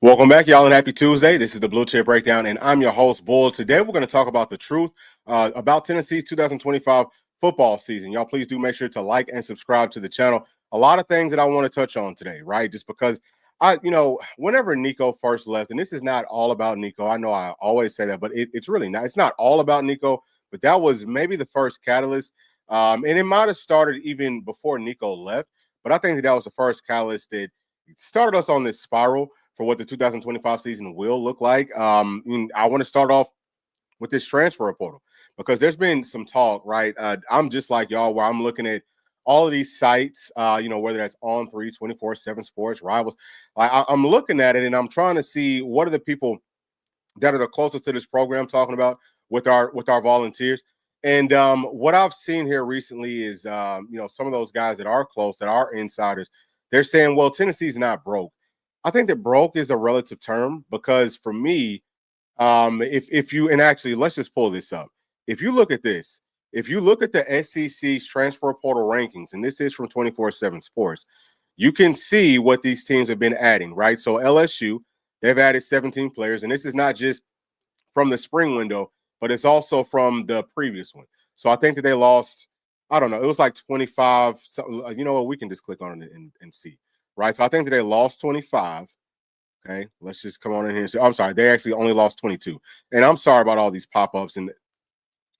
Welcome back, y'all, and happy Tuesday. This is the Bluechip Breakdown, and I'm your host, Bull. Today, we're going to talk about the truth about Tennessee's 2025 football season. Y'all, please do make sure to like and subscribe to the channel. A lot of things that I want to touch on today, right? Just because whenever Nico first left, and this is not all about Nico. I know I always say that, but it's really not. It's not all about Nico, but that was maybe the first catalyst. And it might have started even before Nico left, but I think that was the first catalyst that started us on this spiral for what the 2025 season will look like. I want to start off with this transfer portal because there's been some talk, right? I'm just like y'all, where I'm looking at all of these sites, whether that's On3, 24/7 Sports, Rivals. I'm looking at it and I'm trying to see what are the people that are the closest to this program talking about with our volunteers. And what I've seen here recently is, some of those guys that are close, that are insiders, they're saying, well, Tennessee's not broke. I think that broke is a relative term because for me, if you, and actually, let's just pull this up. If you look at this, if you look at the SEC's transfer portal rankings, and this is from 24/7 Sports, you can see what these teams have been adding, right? So LSU, they've added 17 players, and this is not just from the spring window, but it's also from the previous one. So I think that they lost, I don't know, it was like 25. You know what? We can just click on it and see. Right, so I think that they lost 25. Okay, let's just come on in here and say, I'm sorry, they actually only lost 22. And I'm sorry about all these pop-ups. And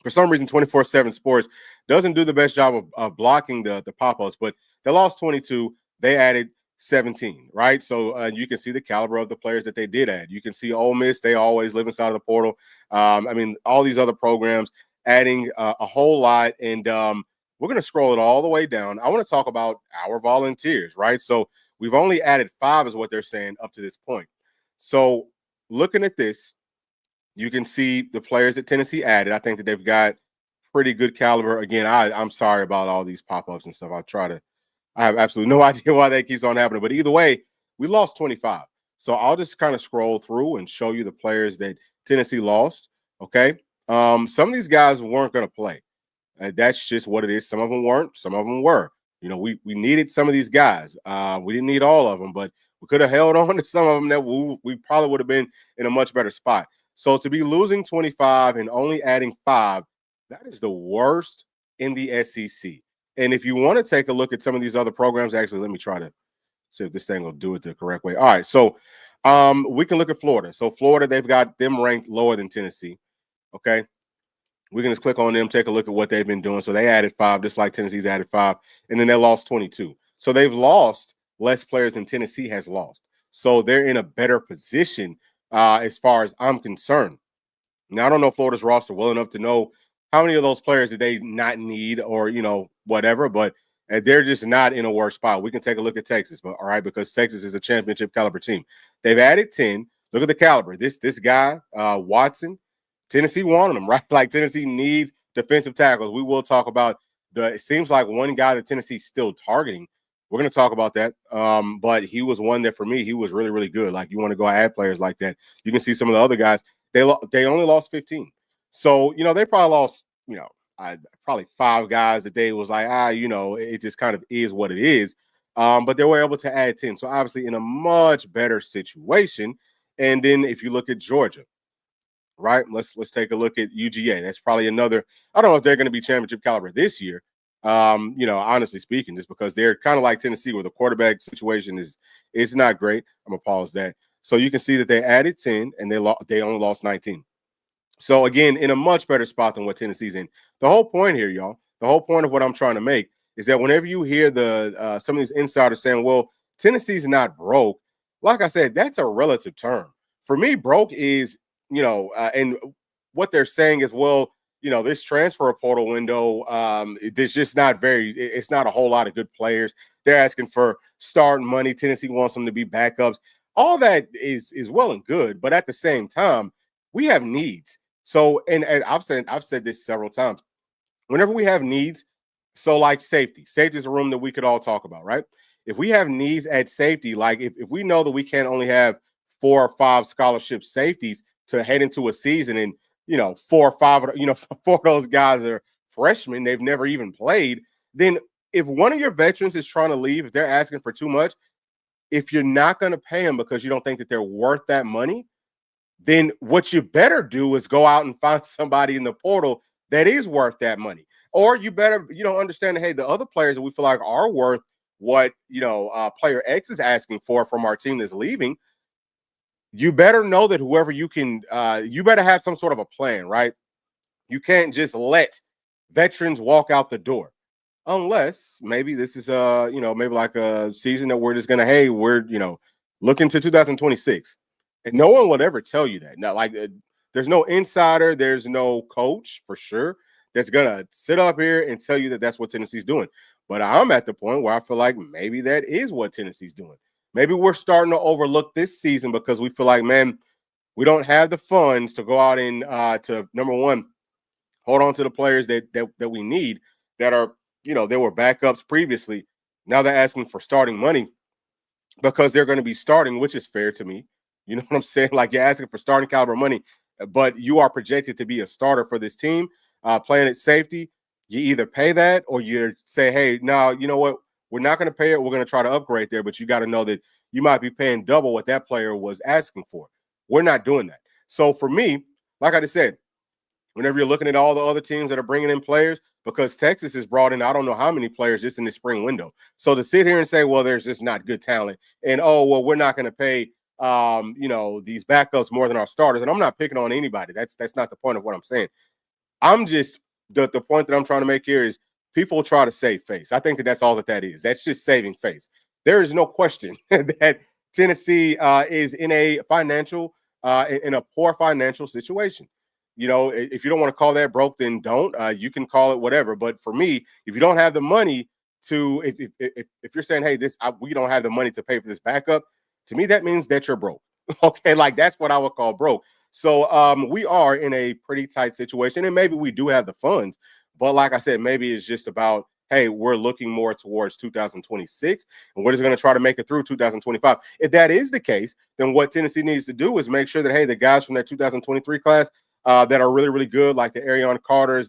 for some reason, 24/7 Sports doesn't do the best job of blocking the pop-ups, but they lost 22. They added 17, right? So you can see the caliber of the players that they did add. You can see Ole Miss, they always live inside of the portal. All these other programs adding a whole lot. And we're going to scroll it all the way down. I want to talk about our volunteers, right? So we've only added 5 is what they're saying up to this point. So looking at this, you can see the players that Tennessee added. I think that they've got pretty good caliber. Again, I'm sorry about all these pop-ups and stuff. I have absolutely no idea why that keeps on happening. But either way, we lost 25. So I'll just kind of scroll through and show you the players that Tennessee lost. Okay. Some of these guys weren't going to play. That's just what it is. Some of them weren't. Some of them were. We needed some of these guys. We didn't need all of them, but we could have held on to some of them that we probably would have been in a much better spot. So to be losing 25 and only adding 5, that is the worst in the SEC. And if you want to take a look at some of these other programs, actually, let me try to see if this thing will do it the correct way. All right, so we can look at Florida. So Florida, they've got them ranked lower than Tennessee. Okay. We can just click on them, take a look at what they've been doing. So they added 5, just like Tennessee's added 5, and then they lost 22. So they've lost less players than Tennessee has lost. So they're in a better position as far as I'm concerned. Now, I don't know Florida's roster well enough to know how many of those players did they not need or, whatever, but they're just not in a worse spot. We can take a look at Texas, but all right, because Texas is a championship caliber team. They've added 10. Look at the caliber. This guy, Watson, Tennessee wanted him, right? Like Tennessee needs defensive tackles. We will talk about it seems like one guy that Tennessee's still targeting. We're going to talk about that. But he was one that for me, he was really, really good. Like you want to go add players like that. You can see some of the other guys, they only lost 15. So, they probably lost, probably 5 guys that they was like, it just kind of is what it is. But they were able to add 10. So obviously in a much better situation. And then if you look at Georgia, right? Let's take a look at UGA. That's probably another. I don't know if they're going to be championship caliber this year. Honestly speaking, just because they're kind of like Tennessee, where the quarterback situation is not great. I'm gonna pause that. So you can see that they added 10 and they only lost 19. So again, in a much better spot than what Tennessee's in. The whole point here, y'all. The whole point of what I'm trying to make is that whenever you hear some of these insiders saying, "Well, Tennessee's not broke," like I said, that's a relative term. For me, broke is and what they're saying is, well, this transfer portal window, there's just it's not a whole lot of good players. They're asking for starting money. Tennessee wants them to be backups. All that is well and good, but at the same time, we have needs. So, and I've said this several times. Whenever we have needs, so like safety is a room that we could all talk about, right? If we have needs at safety, like if we know that we can't only have 4 or 5 scholarship safeties to head into a season, and 4 or 5, 4 of those guys are freshmen, they've never even played. Then if one of your veterans is trying to leave, if they're asking for too much, if you're not going to pay them because you don't think that they're worth that money, then what you better do is go out and find somebody in the portal that is worth that money. Or you better, understand that, hey, the other players that we feel like are worth what, player X is asking for from our team that's leaving. You better know that whoever you can, you better have some sort of a plan, right? You can't just let veterans walk out the door unless maybe this is maybe like a season that we're just gonna, hey, we're looking to 2026, and no one would ever tell you that. Not like there's no insider, there's no coach for sure that's gonna sit up here and tell you that that's what Tennessee's doing. But I'm at the point where I feel like maybe that is what Tennessee's doing. Maybe we're starting to overlook this season because we feel like, man, we don't have the funds to go out and to, number one, hold on to the players that we need that are, they were backups previously. Now they're asking for starting money because they're going to be starting, which is fair to me. You know what I'm saying? Like, you're asking for starting caliber money, but you are projected to be a starter for this team, playing at safety. You either pay that or you say, hey, no, you know what? We're not going to pay it. We're going to try to upgrade there, but you got to know that you might be paying double what that player was asking for. We're not doing that. So for me, like I just said, whenever you're looking at all the other teams that are bringing in players, because Texas has brought in I don't know how many players just in the spring window. So to sit here and say, well, there's just not good talent, and oh, well, we're not going to pay these backups more than our starters. And I'm not picking on anybody. That's not the point of what I'm saying. I'm just the point that I'm trying to make here is people try to save face. I think that's all that is. That's just saving face. There is no question that Tennessee is in a financial in a poor financial situation. If you don't want to call that broke, then don't. You can call it whatever. But for me, if you don't have the money to, if you're saying, hey, we don't have the money to pay for this backup, to me that means that you're broke. Okay, like that's what I would call broke. So we are in a pretty tight situation, and maybe we do have the funds, but like I said, maybe it's just about, hey, we're looking more towards 2026, and we're just going to try to make it through 2025. If that is the case, then what Tennessee needs to do is make sure that, hey, the guys from that 2023 class that are really, really good, like the Arion Carters,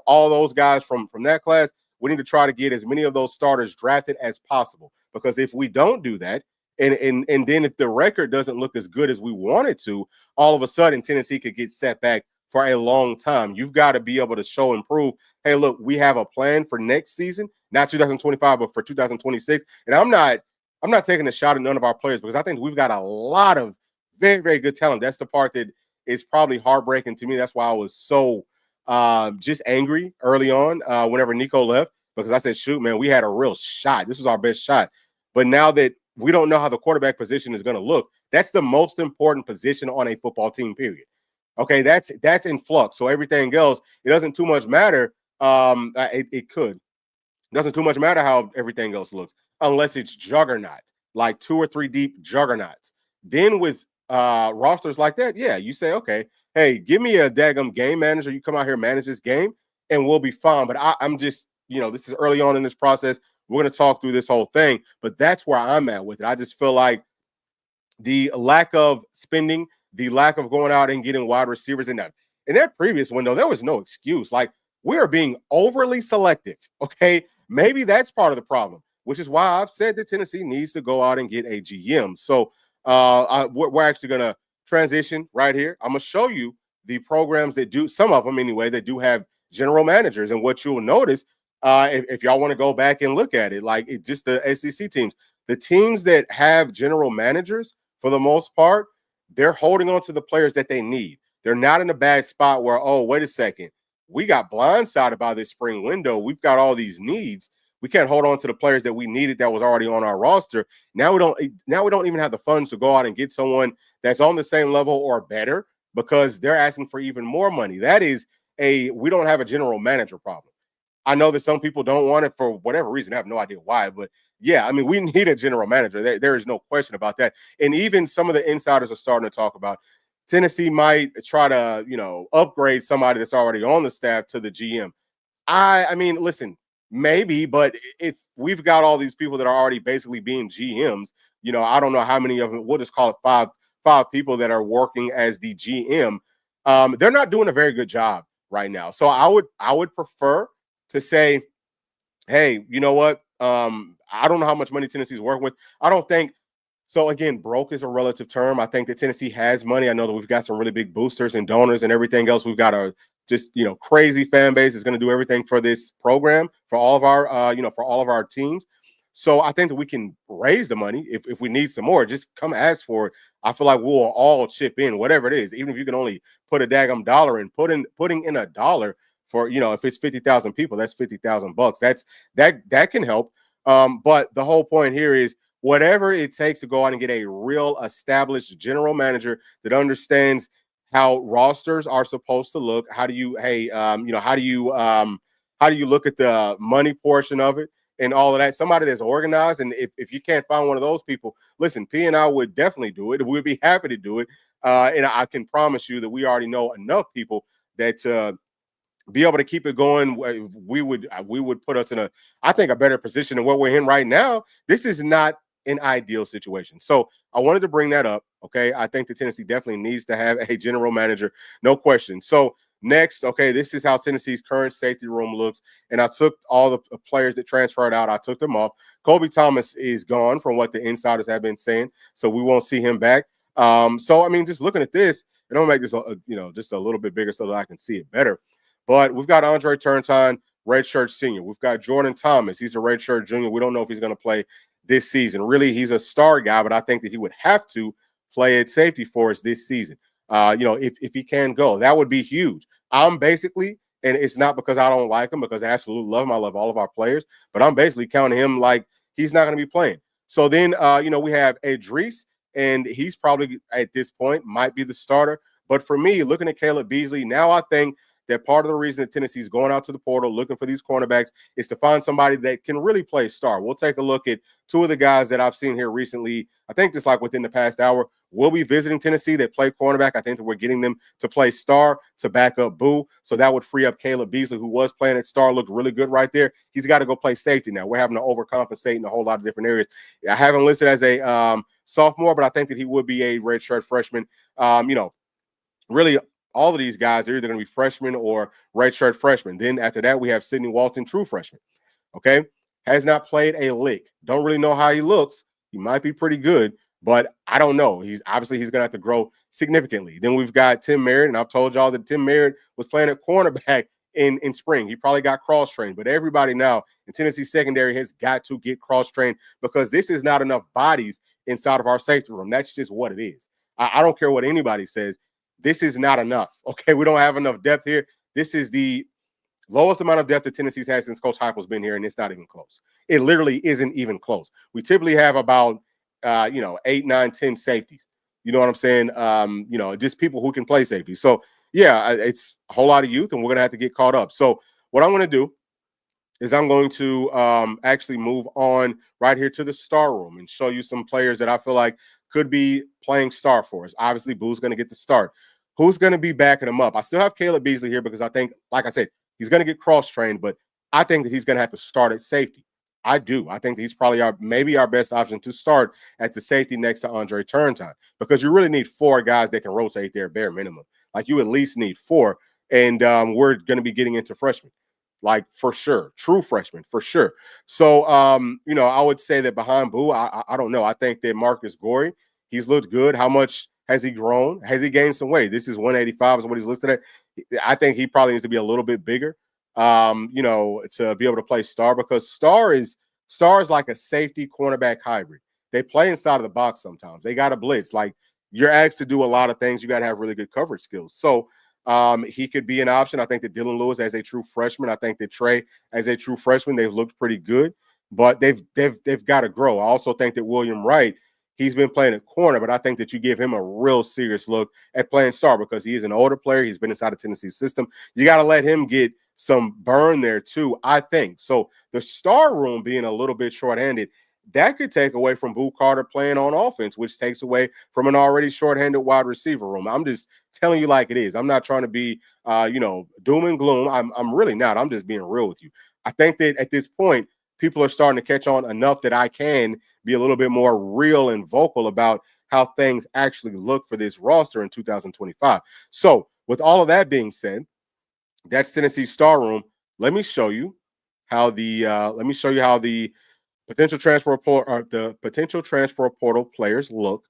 all those guys from that class, we need to try to get as many of those starters drafted as possible. Because if we don't do that, and then if the record doesn't look as good as we want it to, all of a sudden Tennessee could get set back for a long time. You've got to be able to show and prove, hey, look, we have a plan for next season, not 2025, but for 2026. And I'm not taking a shot at none of our players because I think we've got a lot of very, very good talent. That's the part that is probably heartbreaking to me. That's why I was so just angry early on whenever Nico left, because I said, shoot, man, we had a real shot. This was our best shot. But now that we don't know how the quarterback position is going to look, that's the most important position on a football team, period. Okay, that's in flux. So everything else, it doesn't too much matter. It could. It doesn't too much matter how everything else looks, unless it's juggernaut, like 2 or 3 deep juggernauts. Then with rosters like that, yeah, you say, okay, hey, give me a daggum game manager. You come out here, manage this game, and we'll be fine. But I'm just, this is early on in this process. We're going to talk through this whole thing, but that's where I'm at with it. I just feel like the lack of spending, the lack of going out and getting wide receivers in that previous window, there was no excuse. Like, we are being overly selective. Okay, maybe that's part of the problem, which is why I've said that Tennessee needs to go out and get a GM. So we're actually going to transition right here. I'm going to show you the programs that do, some of them anyway, that do have general managers. And what you'll notice, if y'all want to go back and look at it, like just the SEC teams, the teams that have general managers, for the most part, they're holding on to the players that they need. They're not in a bad spot where, oh, wait a second, we got blindsided by this spring window. We've got all these needs. We can't hold on to the players that we needed that was already on our roster. Now we don't even have the funds to go out and get someone that's on the same level or better because they're asking for even more money. That is we don't have a general manager problem. I know that some people don't want it for whatever reason. I have no idea why, but yeah, I mean, we need a general manager. There is no question about that. And even some of the insiders are starting to talk about Tennessee might try to, upgrade somebody that's already on the staff to the GM. I mean, listen, maybe, but if we've got all these people that are already basically being GMs, I don't know how many of them, we'll just call it five people that are working as the GM. They're not doing a very good job right now. So I would prefer to say, hey, you know what? I don't know how much money Tennessee's working with. I don't think So again, broke is a relative term. I think that Tennessee has money. I know that we've got some really big boosters and donors and everything else. We've got a just crazy fan base is going to do everything for this program, for all of our for all of our teams. So I think that we can raise the money if we need some more. Just come ask for it. I feel like we'll all chip in, whatever it is. Even if you can only put a daggum dollar in, putting in a dollar for if it's 50,000 people, that's $50,000. That can help. But the whole point here is whatever it takes to go out and get a real established general manager that understands how rosters are supposed to look. How do you, how do you look at the money portion of it and all of that? Somebody that's organized. And if you can't find one of those people, listen, P and I would definitely do it. We'd be happy to do it. And I can promise you that we already know enough people that be able to keep it going. We would put us in I think, a better position than what we're in right now. This is not an ideal situation. So I wanted to bring that up. Okay. I think the Tennessee definitely needs to have a general manager. No question. So next, okay, this is how Tennessee's current safety room looks. And I took all the players that transferred out. I took them off. Kobe Thomas is gone from what the insiders have been saying. So we won't see him back. So, I mean, just looking at this, it don't make this, just a little bit bigger so that I can see it better. But we've got Andre Turntine, redshirt senior. We've got Jordan Thomas. He's a redshirt junior. We don't know if he's going to play this season. Really, he's a star guy, but I think that he would have to play at safety for us this season. If he can go, that would be huge. I'm basically, and it's not because I don't like him, because I absolutely love him. I love all of our players, but I'm basically counting him like he's not going to be playing. So then, we have Idris, and he's probably at this point might be the starter. But for me, looking at Caleb Beasley, now I think that part of the reason that Tennessee's going out to the portal looking for these cornerbacks is to find somebody that can really play star. We'll take a look at two of the guys that I've seen here recently. I think just like within the past hour, we'll be visiting Tennessee that play cornerback. I think that we're getting them to play star to back up Boo. So that would free up Caleb Beasley, who was playing at star, looked really good right there. He's got to go play safety now. We're having to overcompensate in a whole lot of different areas. I have him listed as a sophomore, but I think that he would be a redshirt freshman. Really, all of these guys are either going to be freshmen or redshirt freshmen. Then after that, we have Sidney Walton, true freshman. Okay. Has not played a lick. Don't really know how he looks. He might be pretty good, but I don't know. He's going to have to grow significantly. Then we've got Tim Merritt, and I've told y'all that Tim Merritt was playing at cornerback in spring. He probably got cross-trained, but everybody now in Tennessee secondary has got to get cross-trained because this is not enough bodies inside of our safety room. That's just what it is. I don't care what anybody says. This is not enough. Okay, we don't have enough depth here. This is the lowest amount of depth that Tennessee's had since Coach Heupel's been here, and it's not even close. It literally isn't even close. We typically have about 8, 9, 10 safeties. You know what I'm saying? Just people who can play safety. So yeah, it's a whole lot of youth, and we're gonna have to get caught up. So what I'm gonna do is I'm going to actually move on right here to the star room and show you some players that I feel like could be playing star for us. Obviously, Boo's going to get the start. Who's going to be backing him up? I still have Caleb Beasley here because I think, like I said, he's going to get cross-trained, but I think that he's going to have to start at safety. I do. I think that he's probably maybe our best option to start at the safety next to Andre Turntine, because you really need 4 guys that can rotate there bare minimum. Like, you at least need 4, and we're going to be getting into freshmen. Like, for sure, true freshman, for sure. So, I would say that behind Boo, I don't know. I think that Marcus Gorey, he's looked good. How much has he grown? Has he gained some weight? This is 185 is what he's listed at. I think he probably needs to be a little bit bigger, to be able to play star, because star is like a safety cornerback hybrid. They play inside of the box sometimes. They got to blitz. Like, you're asked to do a lot of things. You got to have really good coverage skills. So, he could be an option. I think that Dylan Lewis as a true freshman. I think that Trey as a true freshman, they've looked pretty good, but they've got to grow. I also think that William Wright, he's been playing at corner, but I think that you give him a real serious look at playing star, because he is an older player. He's been inside the Tennessee system. You got to let him get some burn there too, I think. So the star room being a little bit shorthanded, that could take away from Boo Carter playing on offense, which takes away from an already shorthanded wide receiver room. I'm just telling you like it is. I'm not trying to be, doom and gloom. I'm really not. I'm just being real with you. I think that at this point, people are starting to catch on enough that I can be a little bit more real and vocal about how things actually look for this roster in 2025. So with all of that being said, that's Tennessee's star room. Let me show you how the the potential transfer portal players look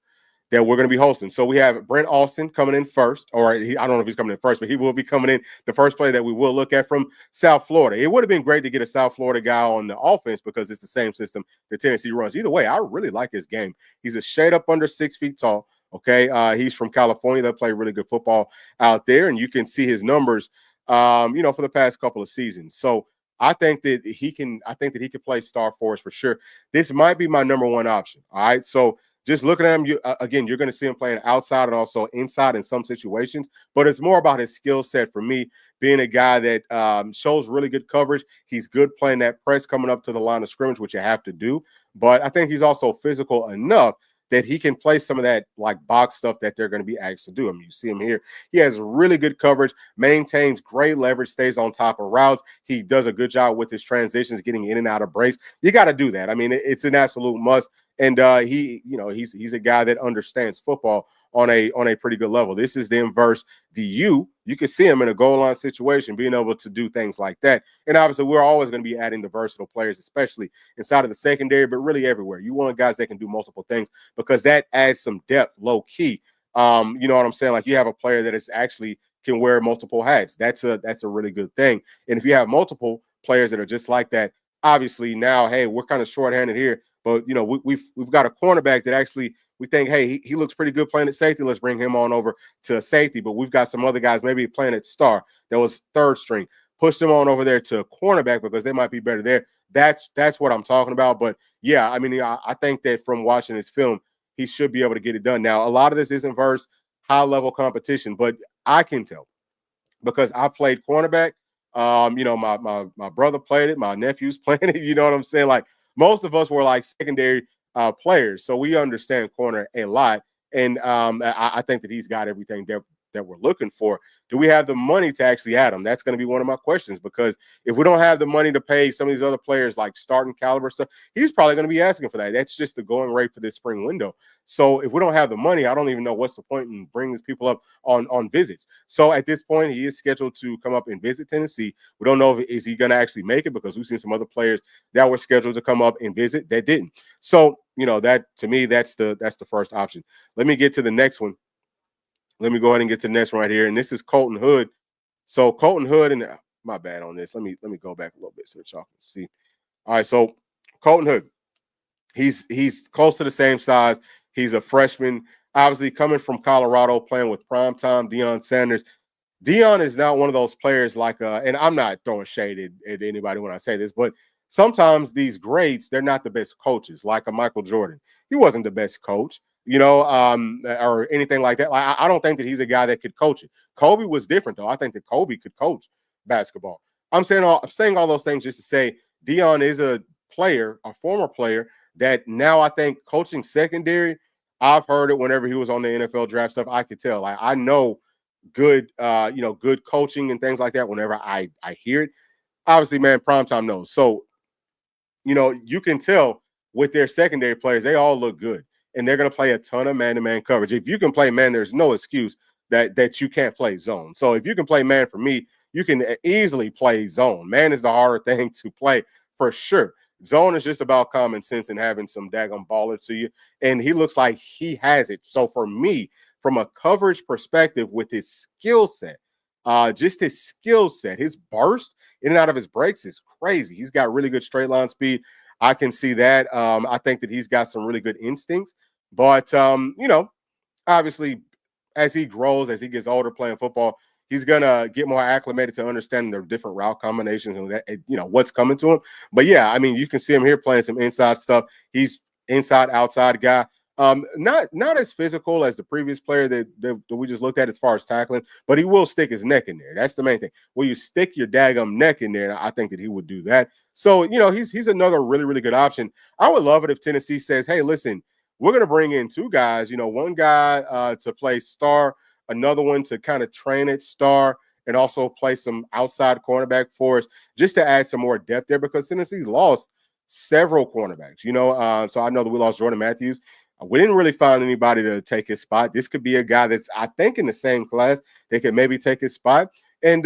that we're going to be hosting. So we have Brent Austin coming in first, or I don't know if he's coming in first, but he will be coming in the first player that we will look at from South Florida. It would have been great to get a South Florida guy on the offense because it's the same system that Tennessee runs. Either way, I really like his game. He's a shade up under 6 feet tall. Okay, he's from California. They play really good football out there, and you can see his numbers, for the past couple of seasons. So I think that he can. I think that he could play star for us for sure. This might be my number one option. All right, so just looking at him, again, you're going to see him playing outside and also inside in some situations, but it's more about his skill set for me, being a guy that shows really good coverage. He's good playing that press coming up to the line of scrimmage, which you have to do, but I think he's also physical enough that he can play some of that like box stuff that they're going to be asked to do. I mean, you see him here. He has really good coverage, maintains great leverage, stays on top of routes. He does a good job with his transitions, getting in and out of breaks. You got to do that. I mean, it's an absolute must. And he's a guy that understands football on a pretty good level. This is the inverse. You can see him in a goal line situation, being able to do things like that. And obviously, we're always going to be adding the versatile players, especially inside of the secondary, but really everywhere. You want guys that can do multiple things because that adds some depth, low key. You know what I'm saying? Like you have a player that is actually can wear multiple hats. That's a really good thing. And if you have multiple players that are just like that, obviously now, hey, we're kind of shorthanded here. But we've got a cornerback that actually we think, hey, he looks pretty good playing at safety. Let's bring him on over to safety. But we've got some other guys maybe playing at star that was third string. Push them on over there to cornerback because they might be better there. That's what I'm talking about. But yeah, I mean, I think that from watching his film, he should be able to get it done. Now, a lot of this isn't versus high level competition, but I can tell because I played cornerback. My brother played it, my nephew's playing it. You know what I'm saying? Like most of us were like secondary players, so we understand corner a lot. And I think that he's got everything that we're looking for. Do we have the money to actually add him? That's going to be one of my questions because if we don't have the money to pay some of these other players like starting caliber stuff, he's probably going to be asking for that. That's just the going rate for this spring window. So if we don't have the money, I don't even know what's the point in bringing these people up on visits. So at this point, he is scheduled to come up and visit Tennessee. We don't know if is he going to actually make it because we've seen some other players that were scheduled to come up and visit that didn't. So that to me, that's the first option. Let me get to the next one. Let me go ahead and get to the next one right here. And this is Colton Hood. So Colton Hood, and my bad on this. Let me go back a little bit so that y'all can see. All right, so Colton Hood, he's close to the same size. He's a freshman, obviously coming from Colorado, playing with primetime Deion Sanders. Deion is not one of those players like, and I'm not throwing shade at anybody when I say this, but sometimes these greats, they're not the best coaches, like a Michael Jordan. He wasn't the best coach. Or anything like that. Like, I don't think that he's a guy that could coach it. Kobe was different, though. I think that Kobe could coach basketball. I'm saying all those things just to say Deion is a former player that now I think coaching secondary. I've heard it whenever he was on the NFL draft stuff. I could tell. I know good, good coaching and things like that. Whenever I hear it, obviously, man, primetime knows. So, you can tell with their secondary players, they all look good. And they're going to play a ton of man-to-man coverage. If you can play man, there's no excuse that you can't play zone. So if you can play man for me, you can easily play zone. Man is the harder thing to play for sure. Zone is just about common sense and having some daggone baller to you. And he looks like he has it. So for me, from a coverage perspective with his skill set, just his skill set, his burst in and out of his breaks is crazy. He's got really good straight line speed. I can see that. I think that he's got some really good instincts. But, obviously, as he grows, as he gets older playing football, he's going to get more acclimated to understanding the different route combinations and that, what's coming to him. But, yeah, I mean, you can see him here playing some inside stuff. He's inside, outside guy. Not as physical as the previous player that we just looked at as far as tackling, but he will stick his neck in there. That's the main thing. Will you stick your daggum neck in there? I think that he would do that. So, he's another really, really good option. I would love it if Tennessee says, hey, listen, we're going to bring in two guys, one guy to play star, another one to kind of train at star, and also play some outside cornerback for us just to add some more depth there because Tennessee's lost several cornerbacks, so I know that we lost Jordan Matthews. We didn't really find anybody to take his spot. This could be a guy that's, I think, in the same class. They could maybe take his spot and,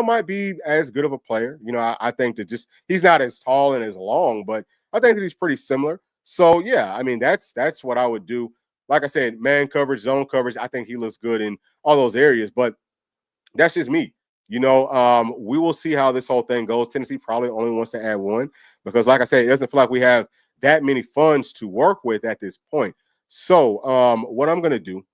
might be as good of a player. I think that he's not as tall and as long, but I think that he's pretty similar. So yeah, I mean that's what I would do. Like I said, man coverage, zone coverage. I think he looks good in all those areas, but that's just me. We will see how this whole thing goes. Tennessee probably only wants to add one because, like I said, it doesn't feel like we have that many funds to work with at this point. So, what I'm going to do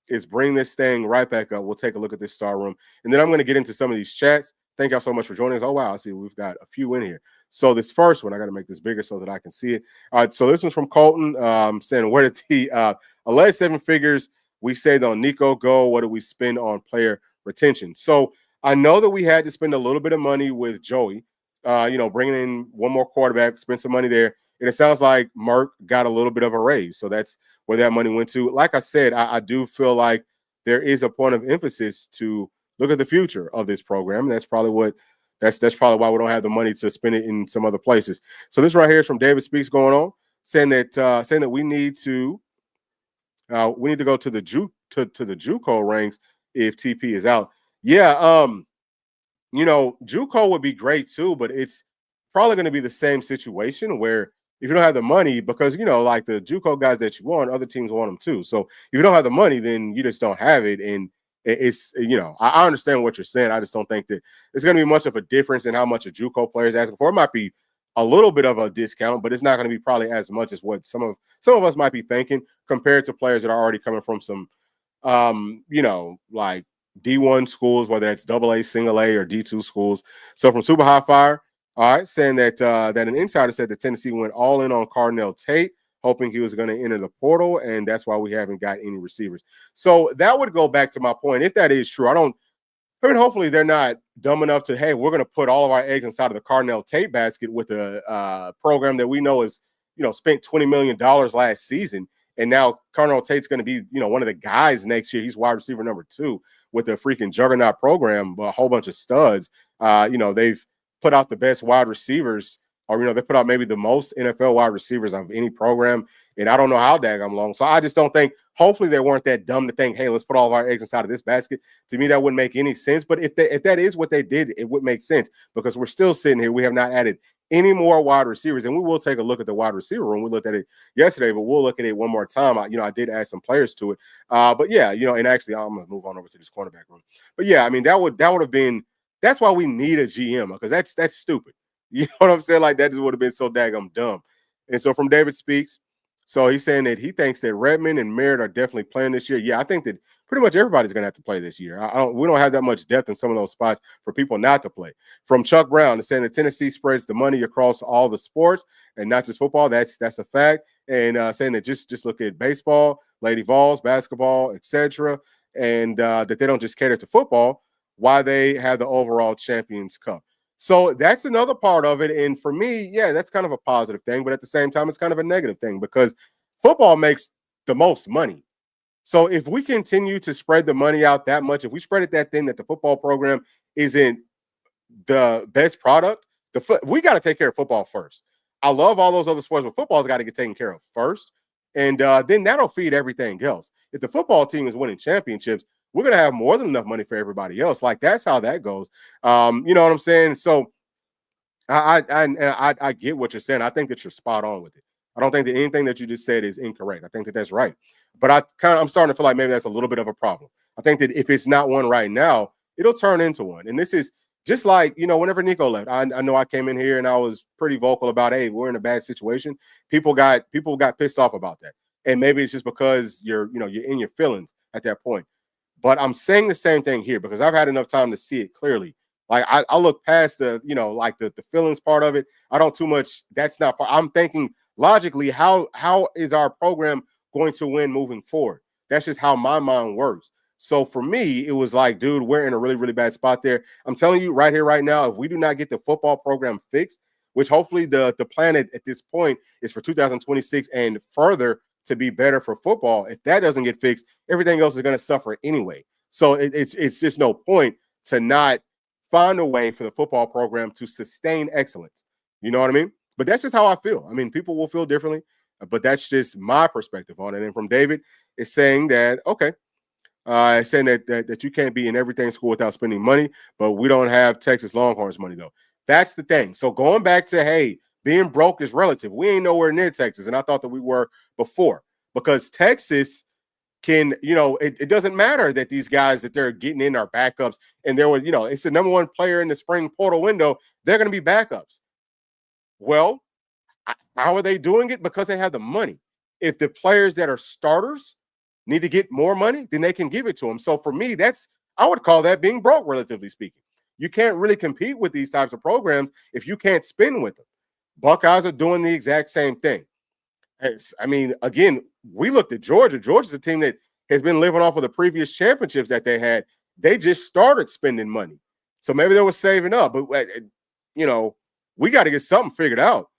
is bring this thing right back up. We'll take a look at this star room, and then I'm going to get into some of these chats. Thank y'all so much for joining us. Oh, wow. I see we've got a few in here. So this first one, I got to make this bigger so that I can see it. All right, so this one's from Colton saying, where did the alleged seven figures we saved on Nico go? What did we spend on player retention? So I know that we had to spend a little bit of money with Joey, bringing in one more quarterback, spend some money there. And it sounds like Merck got a little bit of a raise. So that's where that money went to. Like I said, I do feel like there is a point of emphasis to look at the future of this program. And that's probably why we don't have the money to spend it in some other places. So this right here is from David Speaks going on, saying that we need to go to the the JUCO ranks if TP is out. Yeah, JUCO would be great too, but it's probably going to be the same situation where if you don't have the money, because like the JUCO guys that you want, other teams want them too. So if you don't have the money, then you just don't have it. And it's I understand what you're saying. I just don't think that it's going to be much of a difference in how much a JUCO player is asking for. It might be a little bit of a discount, but it's not going to be probably as much as what some of us might be thinking compared to players that are already coming from some like D1 schools, whether it's AA, single A, or D2 schools. So from Super High Fire, all right, saying that an insider said that Tennessee went all in on Cardinal Tate, hoping he was going to enter the portal, and that's why we haven't got any receivers. So that would go back to my point. If that is true, hopefully they're not dumb enough to, hey, we're going to put all of our eggs inside of the Cardinal Tate basket with a program that we know is, spent $20 million last season. And now Cardinal Tate's going to be, one of the guys next year. He's wide receiver number 2 with a freaking juggernaut program, but a whole bunch of studs. They've put out the best wide receivers, or, they put out maybe the most NFL wide receivers of any program. And I don't know how daggum long. So I just don't think, hopefully they weren't that dumb to think, hey, let's put all of our eggs inside of this basket. To me, that wouldn't make any sense. But if that is what they did, it would make sense because we're still sitting here. We have not added any more wide receivers. And we will take a look at the wide receiver room. We looked at it yesterday, but we'll look at it one more time. I did add some players to it. But yeah, and actually I'm going to move on over to this cornerback room. But yeah, I mean, that would have been, that's why we need a GM, because that's stupid. You know what I'm saying? Like that just would have been so daggum dumb. And so from David Speaks, so he's saying that he thinks that Redmond and Merritt are definitely playing this year. Yeah, I think that pretty much everybody's going to have to play this year. We don't have that much depth in some of those spots for people not to play. From Chuck Brown, saying that Tennessee spreads the money across all the sports and not just football. That's a fact. And saying that just look at baseball, Lady Vols, basketball, etc., and that they don't just cater to football. Why they have the overall Champions Cup. So that's another part of it. And for me, yeah, that's kind of a positive thing. But at the same time, it's kind of a negative thing because football makes the most money. So if we continue to spread the money out that much, if we spread it that thin that the football program isn't the best product, we got to take care of football first. I love all those other sports, but football's got to get taken care of first. And then that'll feed everything else. If the football team is winning championships, we're going to have more than enough money for everybody else. Like, that's how that goes. You know what I'm saying? So I get what you're saying. I think that you're spot on with it. I don't think that anything that you just said is incorrect. I think that that's right. But I'm starting to feel like maybe that's a little bit of a problem. I think that if it's not one right now, it'll turn into one. And this is just like, whenever Nico left, I know I came in here and I was pretty vocal about, hey, we're in a bad situation. People got pissed off about that. And maybe it's just because you're in your feelings at that point. But I'm saying the same thing here because I've had enough time to see it clearly. Like I look past the, like the feelings part of it. I don't too much. That's not part. I'm thinking logically, how is our program going to win moving forward? That's just how my mind works. So for me, it was like, dude, we're in a really, really bad spot there. I'm telling you right here, right now, if we do not get the football program fixed, which hopefully the plan at this point is for 2026 and further to be better for football. If that doesn't get fixed, everything else is going to suffer anyway. So it's just no point to not find a way for the football program to sustain excellence. You know what I mean? But that's just how I feel. I mean, people will feel differently, but that's just my perspective on it. And from David, it's saying that, okay, saying that you can't be in everything school without spending money, but we don't have Texas Longhorns money, though. That's the thing. So going back to, hey, being broke is relative. We ain't nowhere near Texas, and I thought that we were before, because Texas can, it doesn't matter that these guys that they're getting in are backups, and there was, it's the number one player in the spring portal window. They're going to be backups. Well, how are they doing it? Because they have the money. If the players that are starters need to get more money, then they can give it to them. So for me, I would call that being broke, relatively speaking. You can't really compete with these types of programs if you can't spend with them. Buckeyes are doing the exact same thing. Again, we looked at Georgia. Georgia's a team that has been living off of the previous championships that they had. They just started spending money. So maybe they were saving up. But, we got to get something figured out.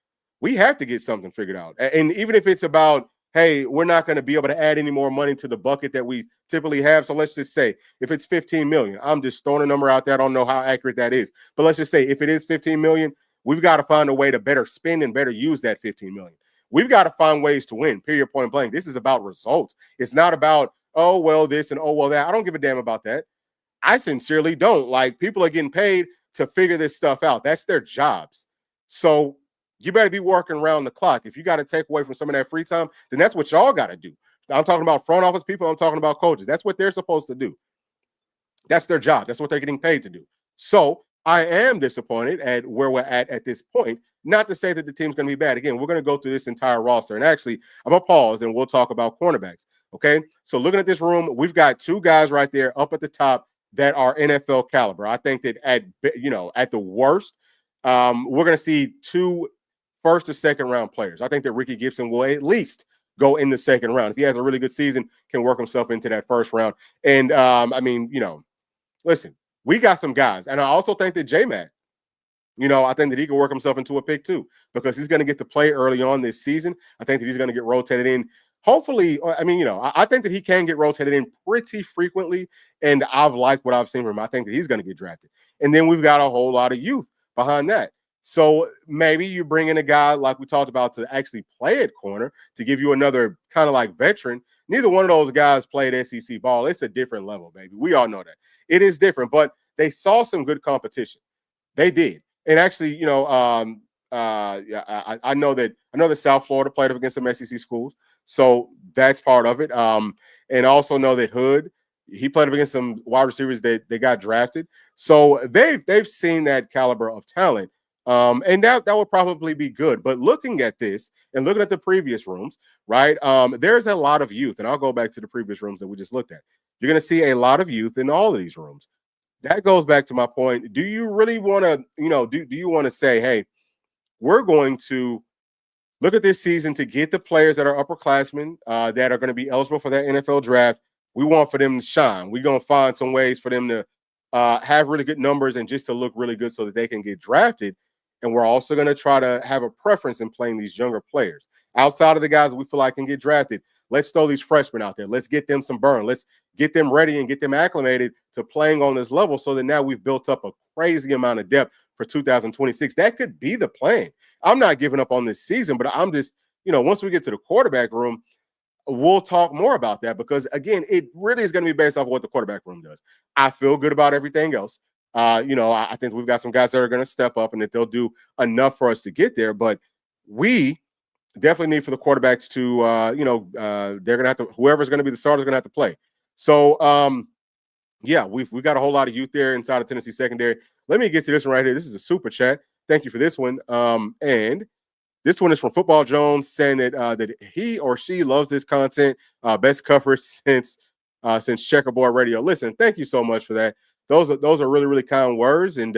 We have to get something figured out. And even if it's about, hey, we're not going to be able to add any more money to the bucket that we typically have. So let's just say if it's $15 million, I'm just throwing a number out there. I don't know how accurate that is. But let's just say if it is $15 million, we've got to find a way to better spend and better use that $15 million. We've got to find ways to win, period, point blank. This is about results. It's not about, oh, well, this and oh, well, that. I don't give a damn about that. I sincerely don't. Like, people are getting paid to figure this stuff out. That's their jobs. So you better be working around the clock. If you got to take away from some of that free time, then that's what y'all got to do. I'm talking about front office people. I'm talking about coaches. That's what they're supposed to do. That's their job. That's what they're getting paid to do. So I am disappointed at where we're at this point. Not to say that the team's going to be bad. Again, we're going to go through this entire roster. And actually, I'm going to pause and we'll talk about cornerbacks. Okay? So looking at this room, we've got two guys right there up at the top that are NFL caliber. I think that at the worst, we're going to see two first or second round players. I think that Ricky Gibson will at least go in the second round. If he has a really good season, can work himself into that first round. And listen, we got some guys. And I also think that J-Mac, I think that he can work himself into a pick too, because he's going to get to play early on this season. I think that he's going to get rotated in. Hopefully, I think that he can get rotated in pretty frequently, and I've liked what I've seen from him. I think that he's going to get drafted. And then we've got a whole lot of youth behind that. So maybe you bring in a guy like we talked about to actually play at corner to give you another kind of like veteran. Neither one of those guys played SEC ball. It's a different level, baby. We all know that. It is different, but they saw some good competition. They did. And actually, I know that South Florida played up against some SEC schools. So that's part of it. And also know that Hood, he played up against some wide receivers that they got drafted. So they've seen that caliber of talent. And that would probably be good. But looking at this and looking at the previous rooms, right, there's a lot of youth. And I'll go back to the previous rooms that we just looked at. You're going to see a lot of youth in all of these rooms. That goes back to my point. Do you really want to, do you want to say, hey, we're going to look at this season to get the players that are upperclassmen that are going to be eligible for that NFL draft. We want for them to shine. We're going to find some ways for them to have really good numbers and just to look really good so that they can get drafted. And we're also going to try to have a preference in playing these younger players. Outside of the guys that we feel like can get drafted, let's throw these freshmen out there. Let's get them some burn. Let's get them ready and get them acclimated to playing on this level so that now we've built up a crazy amount of depth for 2026. That could be the plan. I'm not giving up on this season, but I'm just, once we get to the quarterback room, we'll talk more about that because, again, it really is going to be based off of what the quarterback room does. I feel good about everything else. I think we've got some guys that are going to step up and that they'll do enough for us to get there. But we definitely need for the quarterbacks to, they're going to have to, whoever's going to be the starter is going to have to play. So, we've got a whole lot of youth there inside of Tennessee secondary. Let me get to this one right here. This is a super chat. Thank you for this one. And this one is from Football Jones saying that he or she loves this content. Best coverage since Checkerboard Radio. Listen, thank you so much for that. Those are really, really kind words. And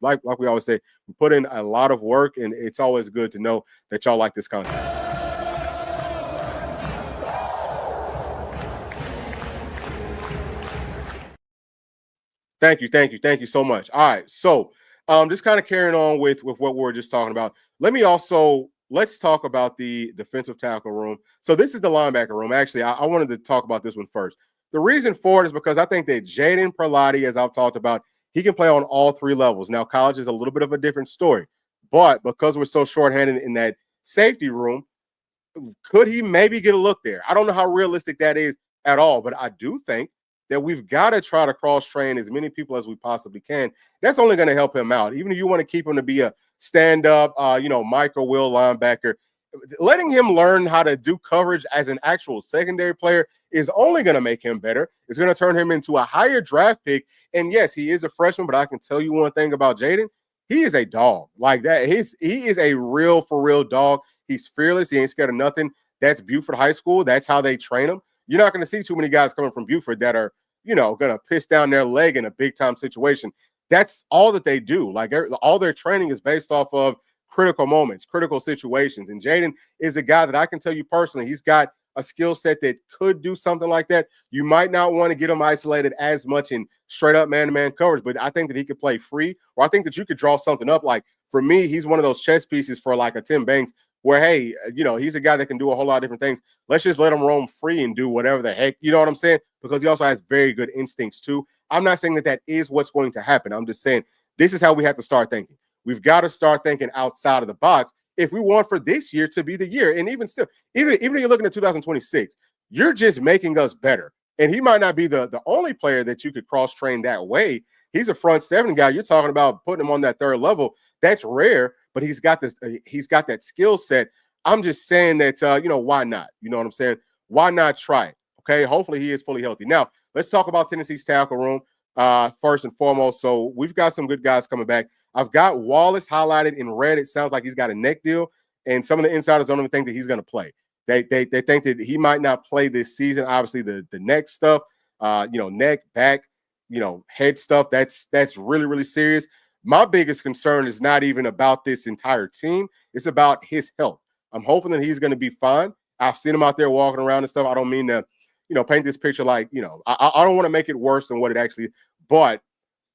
like we always say, we put in a lot of work, and it's always good to know that y'all like this content. Thank you so much. All right, so just kind of carrying on with what we were just talking about. Let's talk about the defensive tackle room. So this is the linebacker room. Actually, I wanted to talk about this one first. The reason for it is because I think that Jaden Perlotti, as I've talked about, he can play on all three levels. Now, college is a little bit of a different story, but because we're so shorthanded in that safety room, could he maybe get a look there? I don't know how realistic that is at all, but I do think that we've got to try to cross-train as many people as we possibly can. That's only going to help him out. Even if you want to keep him to be a stand up, micro will linebacker. Letting him learn how to do coverage as an actual secondary player is only going to make him better. It's going to turn him into a higher draft pick. And yes, he is a freshman, but I can tell you one thing about Jaden. He is a dog like that. He is a real for real dog. He's fearless. He ain't scared of nothing. That's Buford High School. That's how they train him. You're not going to see too many guys coming from Buford that are, going to piss down their leg in a big time situation. That's all that they do. Like all their training is based off of critical moments, critical situations. And Jaden is a guy that I can tell you personally, he's got a skill set that could do something like that. You might not want to get him isolated as much in straight up man-to-man coverage, but I think that he could play free, or I think that you could draw something up. Like for me, he's one of those chess pieces for like a Tim Banks where, hey, he's a guy that can do a whole lot of different things. Let's just let him roam free and do whatever the heck, you know what I'm saying? Because he also has very good instincts too. I'm not saying that is what's going to happen. I'm just saying this is how we have to start thinking. We've got to start thinking outside of the box if we want for this year to be the year. And even still, even if you're looking at 2026, you're just making us better. And he might not be the only player that you could cross-train that way. He's a front seven guy. You're talking about putting him on that third level. That's rare, but he's got this. He's got that skill set. I'm just saying that, why not? You know what I'm saying? Why not try it? Okay, hopefully he is fully healthy. Now, let's talk about Tennessee's tackle room first and foremost. So we've got some good guys coming back. I've got Wallace highlighted in red. It sounds like he's got a neck deal, and some of the insiders don't even think that he's going to play. They think that he might not play this season. Obviously, the neck stuff, neck, back, head stuff. That's really, really serious. My biggest concern is not even about this entire team. It's about his health. I'm hoping that he's going to be fine. I've seen him out there walking around and stuff. I don't mean to, paint this picture like, I don't want to make it worse than what it actually is, but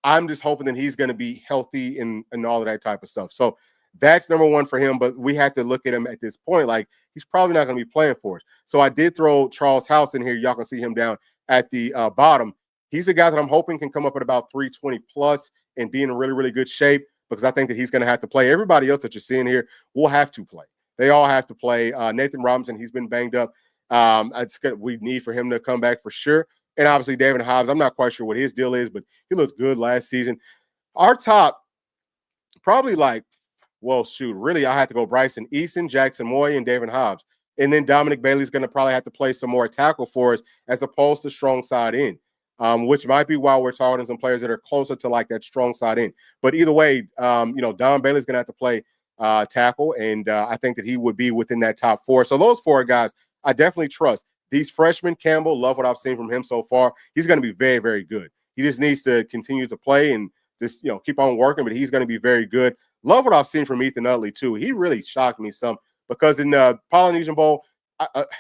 I'm just hoping that he's going to be healthy and all of that type of stuff. So that's number one for him. But we have to look at him at this point. Like he's probably not going to be playing for us. So I did throw Charles House in here. Y'all can see him down at the bottom. He's a guy that I'm hoping can come up at about 320 plus and be in really, really good shape because I think that he's going to have to play. Everybody else that you're seeing here will have to play. They all have to play. Nathan Robinson, he's been banged up. We need for him to come back for sure. And obviously, David Hobbs, I'm not quite sure what his deal is, but he looked good last season. Our top, probably really, I had to go Bryson Eason, Jackson Moy, and David Hobbs. And then Dominic Bailey's going to probably have to play some more tackle for us as opposed to strong side in, which might be why we're targeting some players that are closer to like that strong side in. But either way, Don Bailey's going to have to play tackle, and I think that he would be within that top four. So those four guys, I definitely trust. These freshmen, Campbell, love what I've seen from him so far. He's going to be very, very good. He just needs to continue to play and just, keep on working, but he's going to be very good. Love what I've seen from Ethan Utley, too. He really shocked me some because in the Polynesian Bowl,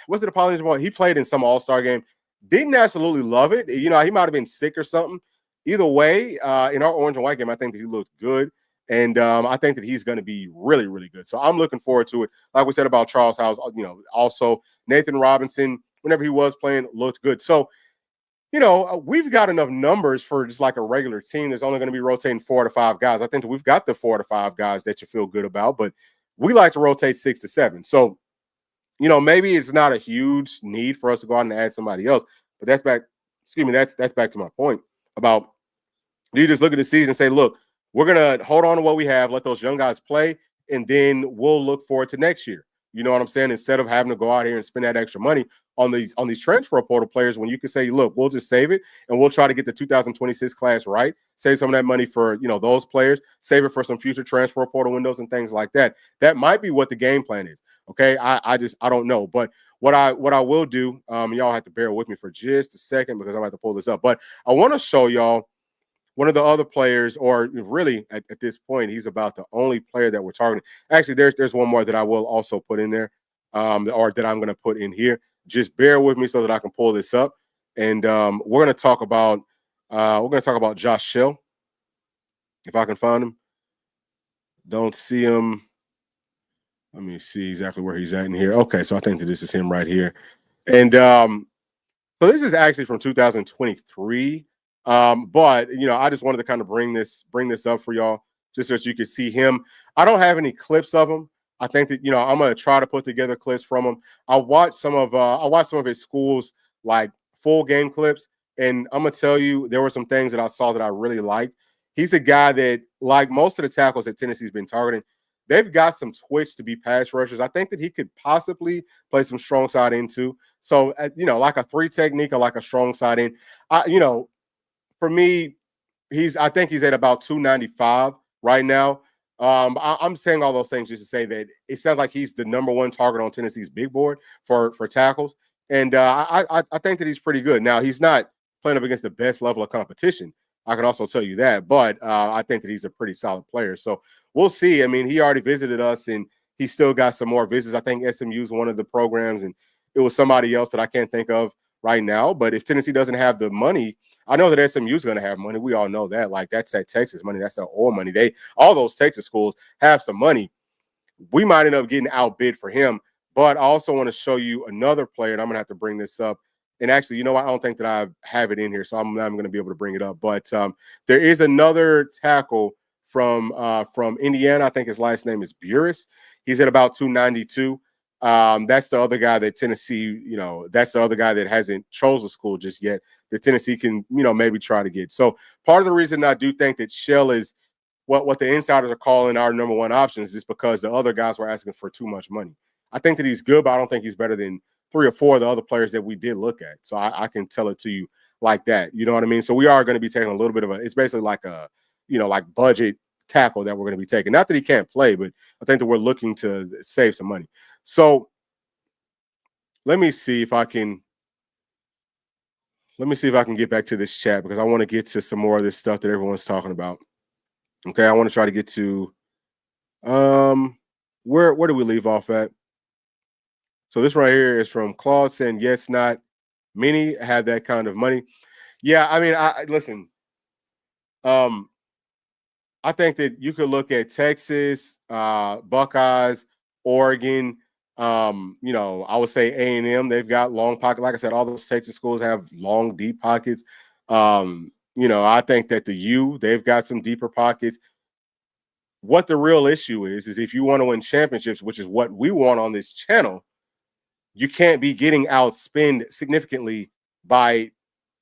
was it a Polynesian Bowl? He played in some All-Star game. Didn't absolutely love it. He might have been sick or something. Either way, in our orange and white game, I think that he looked good. And I think that he's going to be really, really good. So I'm looking forward to it. Like we said about Charles House, also Nathan Robinson, whenever he was playing, looked good. So, we've got enough numbers for just like a regular team. There's only going to be rotating 4 to 5 guys. I think that we've got the 4 to 5 guys that you feel good about, but we like to rotate 6 to 7. So, maybe it's not a huge need for us to go out and add somebody else, but that's back to my point about you just look at the season and say, look, we're going to hold on to what we have, let those young guys play, and then we'll look forward to next year. You know what I'm saying? Instead of having to go out here and spend that extra money on these transfer portal players, when you can say, look, we'll just save it and we'll try to get the 2026 class right, save some of that money for, those players, save it for some future transfer portal windows and things like that. That might be what the game plan is. Okay. I don't know. But what I will do, y'all have to bear with me for just a second because I'm going to have to pull this up. But I want to show y'all one of the other players, or really at this point, he's about the only player that we're targeting. Actually, there's one more that I will also put in there, or that I'm going to put in here. Just bear with me so that I can pull this up. And we're going to talk about Josh Shell, if I can find him. Don't see him. Let me see exactly where he's at in here. Okay, so I think that this is him right here. And so this is actually from 2023. But I just wanted to kind of bring this up for y'all just so that you could see him. I don't have any clips of him. I think that I'm gonna try to put together clips from him. I watched some of his school's like full game clips, and I'm gonna tell you there were some things that I saw that I really liked. He's a guy that, like most of the tackles that Tennessee's been targeting, they've got some twitch to be pass rushers. I think that he could possibly play some strong side into. So, like a 3 technique or like a strong side in. For me, I think he's at about 295 right now. I'm saying all those things just to say that it sounds like he's the number one target on Tennessee's big board for tackles, and I think that he's pretty good. Now he's not playing up against the best level of competition. I can also tell you that, but I think that he's a pretty solid player. So we'll see. I mean, he already visited us, and he's still got some more visits. I think SMU is one of the programs, and it was somebody else that I can't think of right now. But if Tennessee doesn't have the money, I know that SMU is going to have money. We all know that. Like, that's that Texas money. That's the oil money. All those Texas schools have some money. We might end up getting outbid for him. But I also want to show you another player, and I'm going to have to bring this up. And actually, I don't think that I have it in here, so I'm not going to be able to bring it up. But there is another tackle from Indiana. I think his last name is Burris. He's at about 292. That's the other guy that Tennessee, that's the other guy that hasn't chosen a school just yet that Tennessee can, maybe try to get. So part of the reason I do think that Shell is what the insiders are calling our number one option is just because the other guys were asking for too much money. I think that he's good, but I don't think he's better than 3 or 4 of the other players that we did look at. So I can tell it to you like that. You know what I mean? So we are going to be taking a little bit of it's basically like a, like budget tackle that we're going to be taking. Not that he can't play, but I think that we're looking to save some money. So let me see if I can get back to this chat because I want to get to some more of this stuff that everyone's talking about. Okay, I want to try to get to where do we leave off at? So this right here is from Claude saying, yes, not many have that kind of money. Yeah, I mean, listen. I think that you could look at Texas, Buckeyes, Oregon. I would say A&M. They've got long pockets. Like I said, all those Texas schools have long, deep pockets. I think that they've got some deeper pockets. What the real issue is if you want to win championships, which is what we want on this channel, you can't be getting outspent significantly by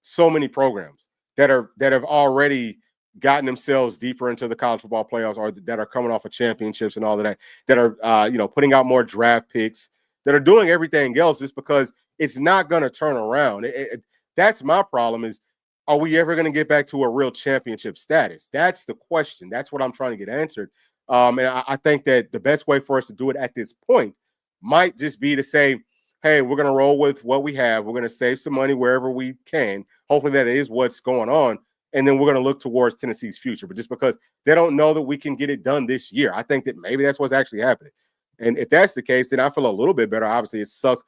so many programs that have already gotten themselves deeper into the college football playoffs or that are coming off of championships and all of that are putting out more draft picks, that are doing everything else just because it's not going to turn around. That's my problem is, are we ever going to get back to a real championship status? That's the question. That's what I'm trying to get answered. And I think that the best way for us to do it at this point might just be to say, hey, we're going to roll with what we have. We're going to save some money wherever we can. Hopefully that is what's going on. And then we're going to look towards Tennessee's future. But just because they don't know that we can get it done this year, I think that maybe that's what's actually happening. And if that's the case, then I feel a little bit better. Obviously, it sucks.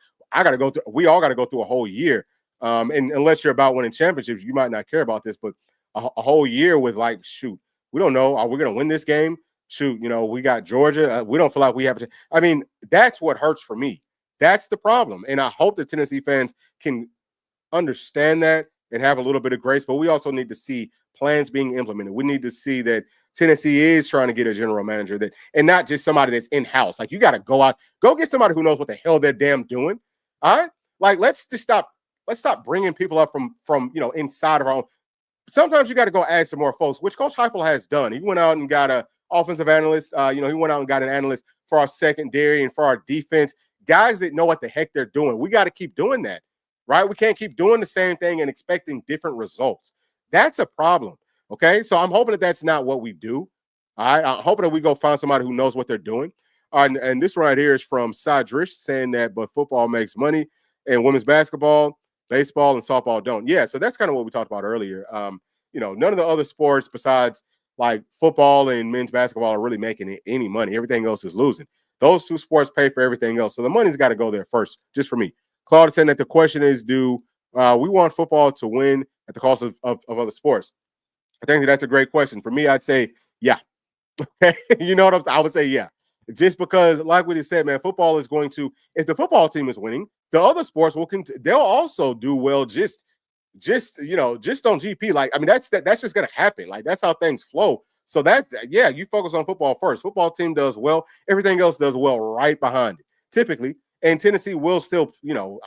We all got to go through a whole year. And unless you're about winning championships, you might not care about this. But a whole year with we don't know. Are we going to win this game? We got Georgia. We don't feel like we have to. I mean, that's what hurts for me. That's the problem. And I hope that Tennessee fans can understand that and have a little bit of grace. But we also need to see plans being implemented. We need to see that Tennessee is trying to get a general manager and not just somebody that's in-house. Like, you got to go get somebody who knows what the hell they're damn doing. All right? Like, let's stop bringing people up from inside of our own. Sometimes you got to go add some more folks, which Coach Heupel has done. He went out and got an offensive analyst. He went out and got an analyst for our secondary and for our defense. Guys that know what the heck they're doing. We got to keep doing that, right? We can't keep doing the same thing and expecting different results. That's a problem, okay? So I'm hoping that that's not what we do. All right? I'm hoping that we go find somebody who knows what they're doing. And this right here is from Sadrish saying that, but football makes money and women's basketball, baseball, and softball don't. Yeah, so that's kind of what we talked about earlier. None of the other sports besides like football and men's basketball are really making any money. Everything else is losing. Those two sports pay for everything else. So the money's got to go there first, just for me. Claude is saying that the question is, do we want football to win at the cost of other sports? I think that's a great question. For me, I'd say, yeah. Okay, you know what I would say, yeah. Just because, like we just said, man, football is going to, if the football team is winning, the other sports they'll also do well just on GP. Like, I mean, that's just going to happen. Like, that's how things flow. So you focus on football first. Football team does well. Everything else does well right behind it, typically. And Tennessee will still,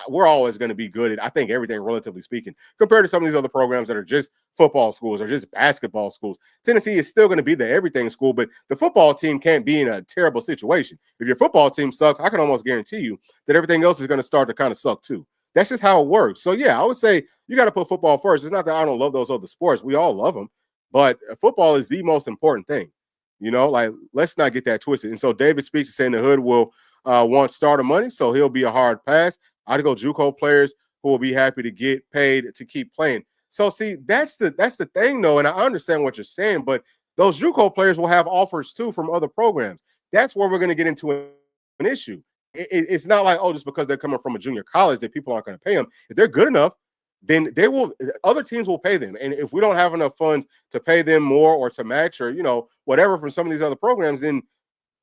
we're always going to be good at, I think, everything relatively speaking, compared to some of these other programs that are just football schools or just basketball schools. Tennessee is still going to be the everything school, but the football team can't be in a terrible situation. If your football team sucks, I can almost guarantee you that everything else is going to start to kind of suck too. That's just how it works. So, yeah, I would say you got to put football first. It's not that I don't love those other sports. We all love them. But football is the most important thing. Like, let's not get that twisted. And so David Speaks is saying the Hood will want starter money, so he'll be a hard pass. I'd go JUCO players who will be happy to get paid to keep playing. So, see, that's the thing, though, and I understand what you're saying, but those JUCO players will have offers, too, from other programs. That's where we're going to get into an issue. It's not like, just because they're coming from a junior college that people aren't going to pay them. If they're good enough, then other teams will pay them. And if we don't have enough funds to pay them more or to match or, whatever from some of these other programs, then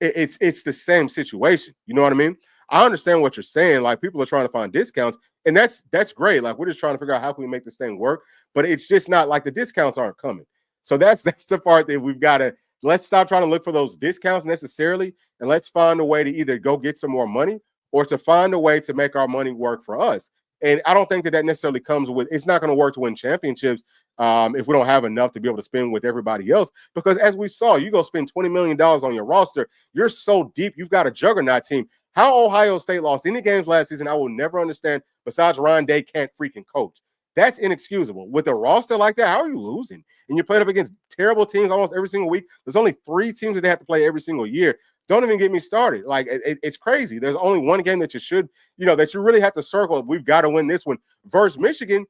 it's the same situation. You know what I mean? I understand what you're saying. Like, people are trying to find discounts, and that's great. Like, we're just trying to figure out how can we make this thing work, but it's just not like the discounts aren't coming. So that's the part that we've got to, let's stop trying to look for those discounts necessarily, and let's find a way to either go get some more money or to find a way to make our money work for us. And I don't think that necessarily comes with, it's not going to work to win championships if we don't have enough to be able to spend with everybody else. Because as we saw, you go spend $20 million on your roster, you're so deep, you've got a juggernaut team. How Ohio State lost any games last season, I will never understand, besides Ryan Day can't freaking coach. That's inexcusable. With a roster like that, how are you losing? And you're playing up against terrible teams almost every single week. There's only 3 teams that they have to play every single year. Don't even get me started. Like, it's crazy. There's only one game that you should, that you really have to circle. We've got to win this one versus Michigan.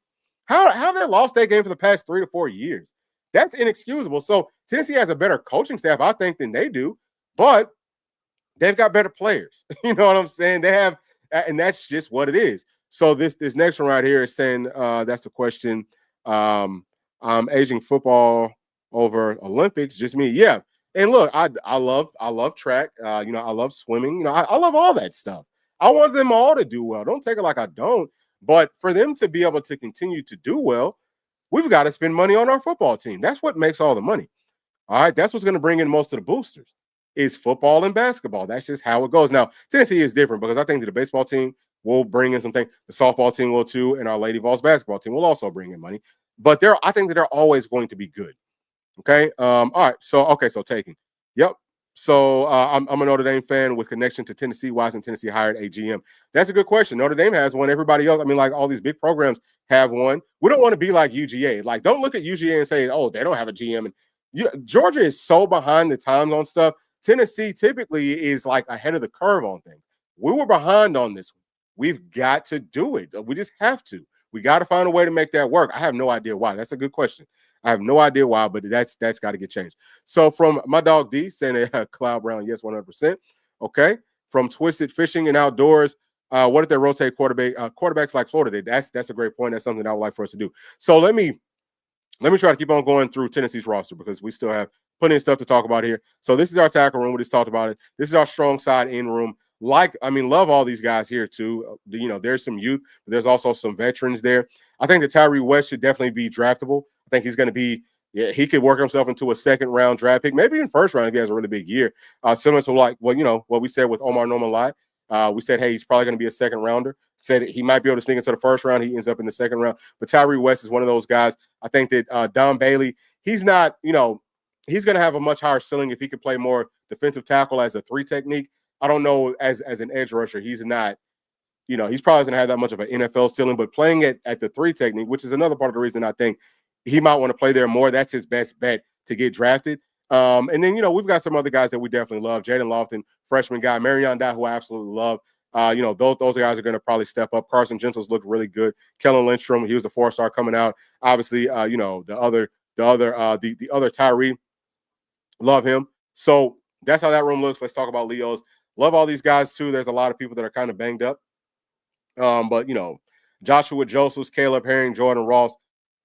How have they lost that game for the past 3 to 4 years? That's inexcusable. So Tennessee has a better coaching staff, I think, than they do, but they've got better players. You know what I'm saying? They have, and that's just what it is. So this next one right here is saying that's the question. Aging football over Olympics, just me. Yeah. And look, I love track. I love swimming. I love all that stuff. I want them all to do well. Don't take it like I don't. But for them to be able to continue to do well, we've got to spend money on our football team. That's what makes all the money. All right. That's what's going to bring in most of the boosters is football and basketball. That's just how it goes. Now, Tennessee is different because I think that the baseball team will bring in something. The softball team will too. And our Lady Vols basketball team will also bring in money. But I think that they're always going to be good. Okay. All right. So taking. Yep. So I'm a Notre Dame fan with connection to Tennessee. Why isn't Tennessee hired a GM? That's a good question. Notre Dame has one. Everybody else, like all these big programs have one. We don't want to be like UGA. Like, don't look at UGA and say, they don't have a GM. And Georgia is so behind the times on stuff. Tennessee typically is like ahead of the curve on things. We were behind on this one. We've got to do it. We just have to. We got to find a way to make that work. I have no idea why. That's a good question. I have no idea why, but that's got to get changed. So from my dog D saying Cloud Brown, yes, 100%. Okay. From Twisted Fishing and Outdoors, what if they rotate quarterbacks like Florida did? That's a great point. That's something I would like for us to do. So let me try to keep on going through Tennessee's roster because we still have plenty of stuff to talk about here. So this is our tackle room. We just talked about it. This is our strong side in room. Love all these guys here too. There's some youth, but there's also some veterans there. I think that Tyree West should definitely be draftable. I think he's going to be, he could work himself into a second-round draft pick, maybe in first round if he has a really big year. Similar to what we said with Omar Norman-Lai. We said, hey, he's probably going to be a second-rounder. Said he might be able to sneak into the first round. He ends up in the second round. But Tyree West is one of those guys. I think that Don Bailey, he's not, he's going to have a much higher ceiling if he could play more defensive tackle as a 3 technique. I don't know as an edge rusher, he's not, he's probably going to have that much of an NFL ceiling, but playing at the 3 technique, which is another part of the reason I think he might want to play there more. That's his best bet to get drafted. And then, we've got some other guys that we definitely love. Jaden Lofton, freshman guy. Marion Dye, who I absolutely love. Those guys are going to probably step up. Carson Gentles looked really good. Kellen Lindstrom, he was a 4-star coming out. Obviously, the other Tyree, love him. So that's how that room looks. Let's talk about Leo's. Love all these guys too. There's a lot of people that are kind of banged up. But Joshua Josephs, Caleb Herring, Jordan Ross.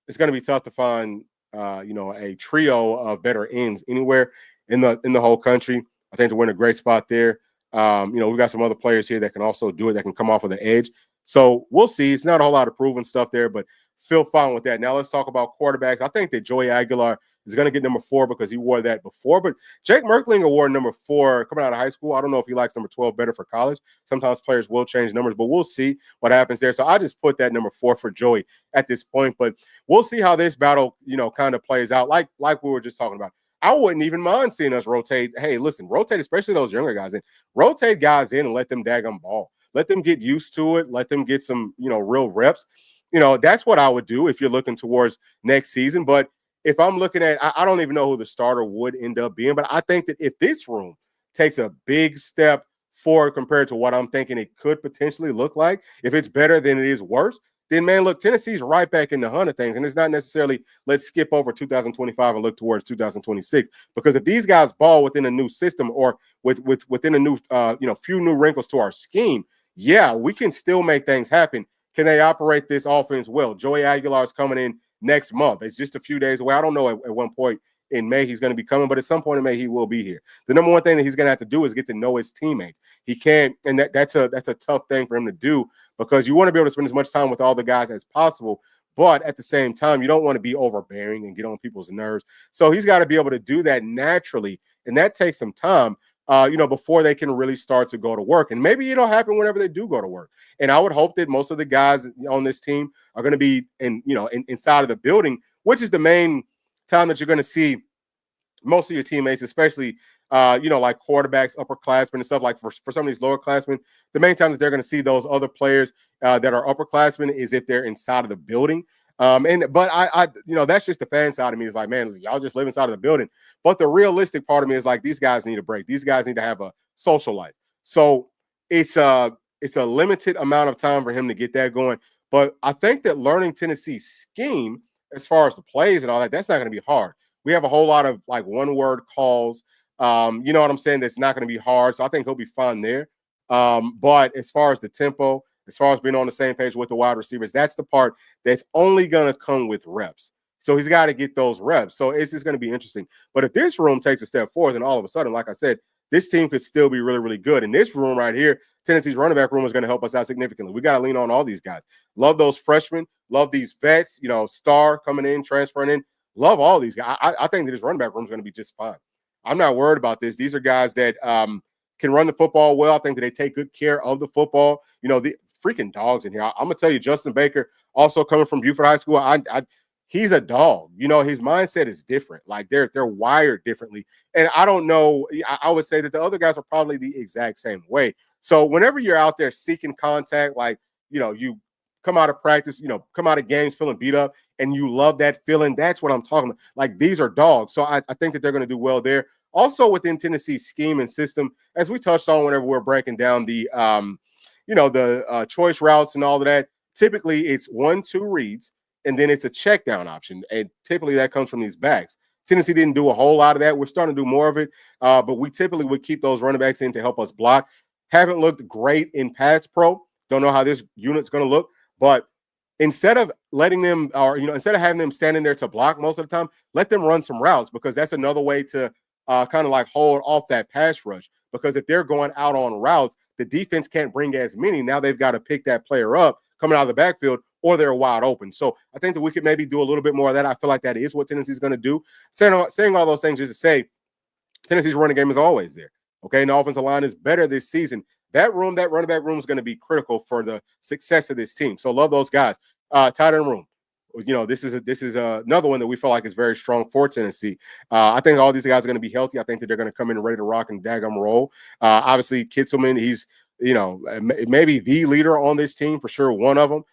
It's going to be tough to find, a trio of better ends anywhere in the whole country. I think we're in a great spot there. We've got some other players here that can also do it, that can come off of the edge. So we'll see. It's not a whole lot of proven stuff there, but feel fine with that. Now let's talk about quarterbacks. I think that Joey Aguilar is going to get number 4 because he wore that before. But Jake Merklinger wore number 4 coming out of high school. I don't know if he likes number 12 better for college. Sometimes players will change numbers, but we'll see what happens there. So I just put that number 4 for Joey at this point. But we'll see how this battle, kind of plays out. Like we were just talking about. I wouldn't even mind seeing us rotate. Hey, listen, rotate, especially those younger guys in. Rotate guys in and let them daggum ball. Let them get used to it. Let them get some, real reps. That's what I would do if you're looking towards next season. But if I'm looking at, I don't even know who the starter would end up being. But I think that if this room takes a big step forward compared to what I'm thinking it could potentially look like, if it's better than it is worse, then, man, look, Tennessee's right back in the hunt of things. And it's not necessarily let's skip over 2025 and look towards 2026. Because if these guys ball within a new system or within a new, few new wrinkles to our scheme, yeah, we can still make things happen. Can they operate this offense well? Joey Aguilar is coming in next month. It's just a few days away. I don't know at one point in May he's going to be coming, but at some point in May he will be here. The number one thing that he's going to have to do is get to know his teammates. He can't, and that's a tough thing for him to do because you want to be able to spend as much time with all the guys as possible, but at the same time, you don't want to be overbearing and get on people's nerves. So he's got to be able to do that naturally, and that takes some time. Before they can really start to go to work. And maybe it'll happen whenever they do go to work. And I would hope that most of the guys on this team are going to be inside of the building, which is the main time that you're going to see most of your teammates, especially, like quarterbacks, upperclassmen and stuff. Like for some of these lower classmen, the main time that they're going to see those other players that are upperclassmen is if they're inside of the building. But I that's just the fan side of me. Is like, man, y'all just live inside of the building. But the realistic part of me is like, these guys need a break. These guys need to have a social life. So it's a limited amount of time for him to get that going. But I think that learning Tennessee's scheme, as far as the plays and all that, that's not going to be hard. We have a whole lot of like one-word calls. You know what I'm saying? That's not going to be hard. So I think he'll be fine there. But as far as the tempo, as far as being on the same page with the wide receivers, that's the part that's only going to come with reps. So he's got to get those reps. So it's just going to be interesting. But if this room takes a step forward, then all of a sudden, like I said, this team could still be really, really good. And this room right here, Tennessee's running back room is going to help us out significantly. We got to lean on all these guys. Love those freshmen. Love these vets, Star coming in, transferring in. Love all these guys. I think that this running back room is going to be just fine. I'm not worried about this. These are guys that can run the football well. I think that they take good care of the football. The freaking dogs in here. I'm going to tell you, Justin Baker, also coming from Buford High School, he's a dog. His mindset is different. Like they're wired differently. And I don't know. I would say that the other guys are probably the exact same way. So whenever you're out there seeking contact, like, you come out of practice, come out of games feeling beat up and you love that feeling. That's what I'm talking about. Like these are dogs. So I think that they're going to do well there. Also within Tennessee's scheme and system, as we touched on whenever we're breaking down the choice routes and all of that, typically it's 1-2 reads, and then it's a check down option. And typically that comes from these backs. Tennessee didn't do a whole lot of that. We're starting to do more of it, but we typically would keep those running backs in to help us block. Haven't looked great in pass pro. Don't know how this unit's going to look, but instead of letting them, or instead of having them standing there to block most of the time, let them run some routes, because that's another way to kind of like hold off that pass rush. Because if they're going out on routes, the defense can't bring as many. Now they've got to pick that player up coming out of the backfield, or they're wide open. So I think that we could maybe do a little bit more of that. I feel like that is what Tennessee's going to do. Saying all those things just to say Tennessee's running game is always there. Okay, and the offensive line is better this season. That running back room is going to be critical for the success of this team. So love those guys. Tight end room. This is another one that we feel like is very strong for Tennessee. I think all these guys are going to be healthy. I think that they're going to come in ready to rock and daggum roll. Obviously, Kitzelman, he's maybe the leader on this team for sure. One of them.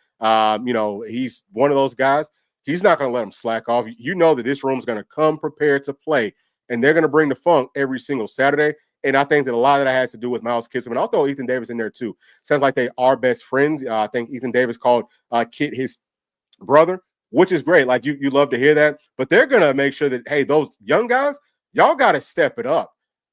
He's one of those guys. He's not going to let them slack off. That this room is going to come prepared to play, and they're going to bring the funk every single Saturday. And I think that a lot of that has to do with Miles Kitzelman. I'll throw Ethan Davis in there too. Sounds like they are best friends. I think Ethan Davis called Kit his brother, which is great. Like you love to hear that. But they're going to make sure that, hey, those young guys, y'all got to step it up.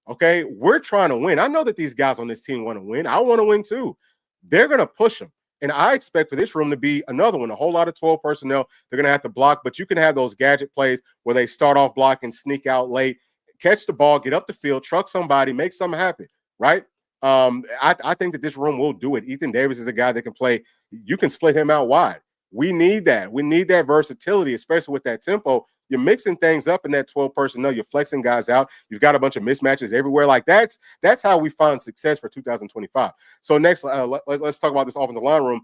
Okay? We're trying to win. I know that these guys on this team want to win. I want to win too. They're going to push them. And I expect for this room to be another one, a whole lot of 12 personnel. They're going to have to block, but you can have those gadget plays where they start off blocking, sneak out late, catch the ball, get up the field, truck somebody, make something happen, right? I think that this room will do it. Ethan Davis is a guy that can play. You can split him out wide. We need that. We need that versatility, especially with that tempo, you're mixing things up in that 12 personnel. You're flexing guys out. You've got a bunch of mismatches everywhere. Like that's how we find success for 2025. So next, let's talk about this offensive line room.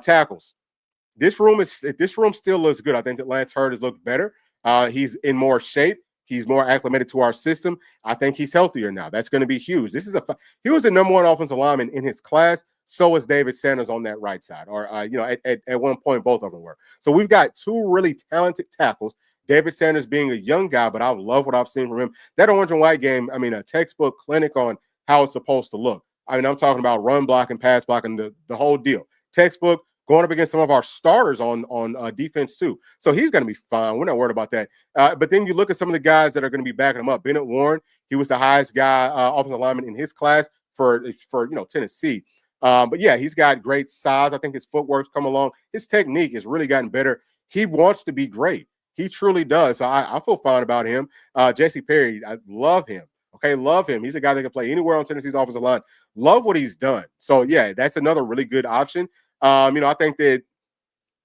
Tackles. This room still looks good. I think that Lance Hurd has looked better. He's in more shape. He's more acclimated to our system. I think he's healthier now. That's going to be huge. He was the number one offensive lineman in his class. So was David Sanders on that right side, or at one point both of them were. So we've got two really talented tackles. David Sanders being a young guy, but I love what I've seen from him. That orange and white game, I mean, a textbook clinic on how it's supposed to look. I mean, I'm talking about run blocking, pass blocking, the whole deal. Textbook. Going up against some of our starters on defense too. So he's going to be fine. We're not worried about that. But then you look at some of the guys that are going to be backing him up. Bennett Warren, he was the highest guy offensive lineman in his class for Tennessee. But yeah, he's got great size. I think his footwork's come along. His technique has really gotten better. He wants to be great. He truly does. So I feel fine about him. J.C. Perry, I love him. Okay, love him. He's a guy that can play anywhere on Tennessee's offensive line. Love what he's done. So yeah, that's another really good option. I think that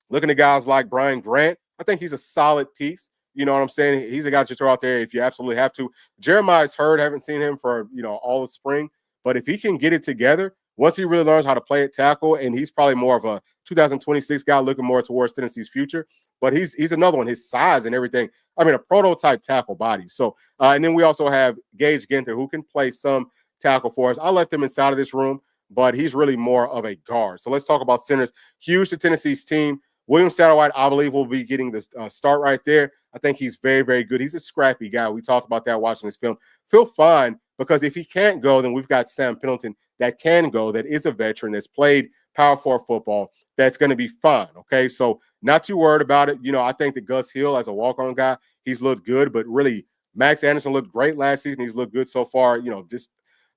looking at guys like Brian Grant, I think he's a solid piece. You know what I'm saying? He's a guy to throw out there if you absolutely have to. Jeremiah's Hurd, haven't seen him for, all the spring. But if he can get it together, once he really learns how to play at tackle, and he's probably more of a 2026 guy looking more towards Tennessee's future. But he's another one, his size and everything. I mean, a prototype tackle body. So, and then we also have Gage Ginther, who can play some tackle for us. I left him inside of this room, but he's really more of a guard. So let's talk about centers. Huge to Tennessee's team. William Satterwhite, I believe, will be getting the start right there. I think he's very, very good. He's a scrappy guy. We talked about that watching this film. Feel fine, because if he can't go, then we've got Sam Pendleton that can go, that is a veteran, that's played Power 4 football, that's going to be fine, okay? So not too worried about it. I think that Gus Hill, as a walk-on guy, he's looked good, but really Max Anderson looked great last season. He's looked good so far, just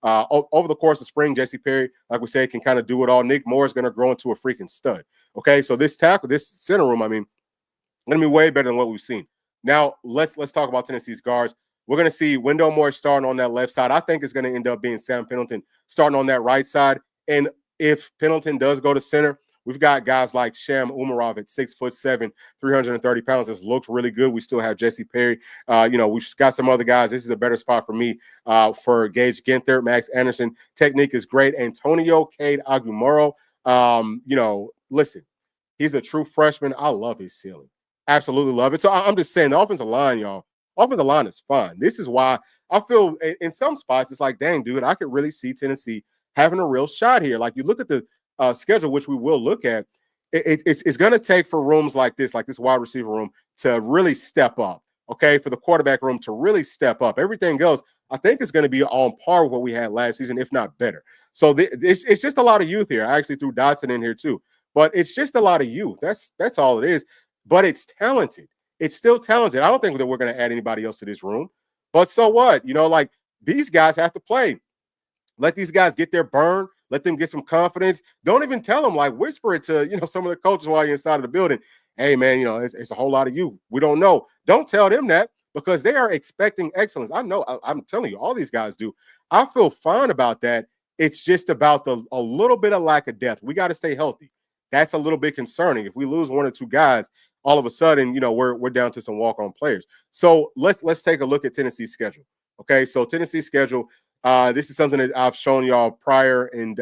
over the course of spring. J.C. Perry, like we said, can kind of do it all. Nick Moore is going to grow into a freaking stud. Okay, so this center room, I mean, going to be way better than what we've seen. Now, let's talk about Tennessee's guards. We're going to see Wendell Moore starting on that left side. I think it's going to end up being Sam Pendleton starting on that right side. And if Pendleton does go to center, we've got guys like Sham Umarov at 6'7", 330 pounds. This looks really good. We still have J.C. Perry. We've got some other guys. This is a better spot for me for Gage Ginther, Max Anderson. Technique is great. Antonio Cade Agumuro. Listen, he's a true freshman. I love his ceiling. Absolutely love it. So I'm just saying, the offensive line, y'all, offensive line is fun. This is why I feel in some spots it's like, dang, dude, I could really see Tennessee having a real shot here. Like, you look at the schedule, which we will look at, it's going to take for rooms like this wide receiver room, to really step up, okay, for the quarterback room to really step up. Everything else, I think, is going to be on par with what we had last season, if not better. So it's just a lot of youth here. I actually threw Dotson in here too. But it's just a lot of youth. That's all it is. But it's talented. It's still talented. I don't think that we're going to add anybody else to this room. But so what? These guys have to play. Let these guys get their burn. Let them get some confidence. Don't even tell them, whisper it to, some of the coaches while you're inside of the building. Hey, man, it's a whole lot of you. We don't know. Don't tell them that, because they are expecting excellence. I know. I'm telling you, all these guys do. I feel fine about that. It's just about a little bit of lack of depth. We got to stay healthy. That's a little bit concerning. If we lose one or two guys, all of a sudden, we're down to some walk-on players. So let's take a look at Tennessee's schedule. Okay, so Tennessee's schedule. This is something that I've shown y'all prior, and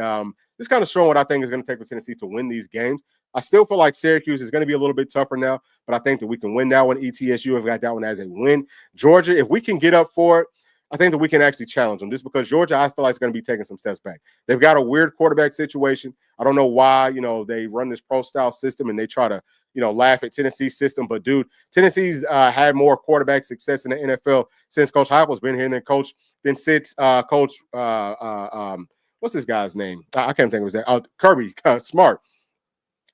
this kind of showing what I think is going to take for Tennessee to win these games. I still feel like Syracuse is going to be a little bit tougher now, but I think that we can win that one. ETSU have got that one as a win. Georgia, if we can get up for it, I think that we can actually challenge them, just because Georgia, I feel like, is going to be taking some steps back. They've got a weird quarterback situation. I don't know why, they run this pro-style system and they try to, laugh at Tennessee's system. But, dude, Tennessee's had more quarterback success in the NFL since Coach Heupel's been here, than since Coach what's this guy's name? I can't think of his name. Kirby Smart.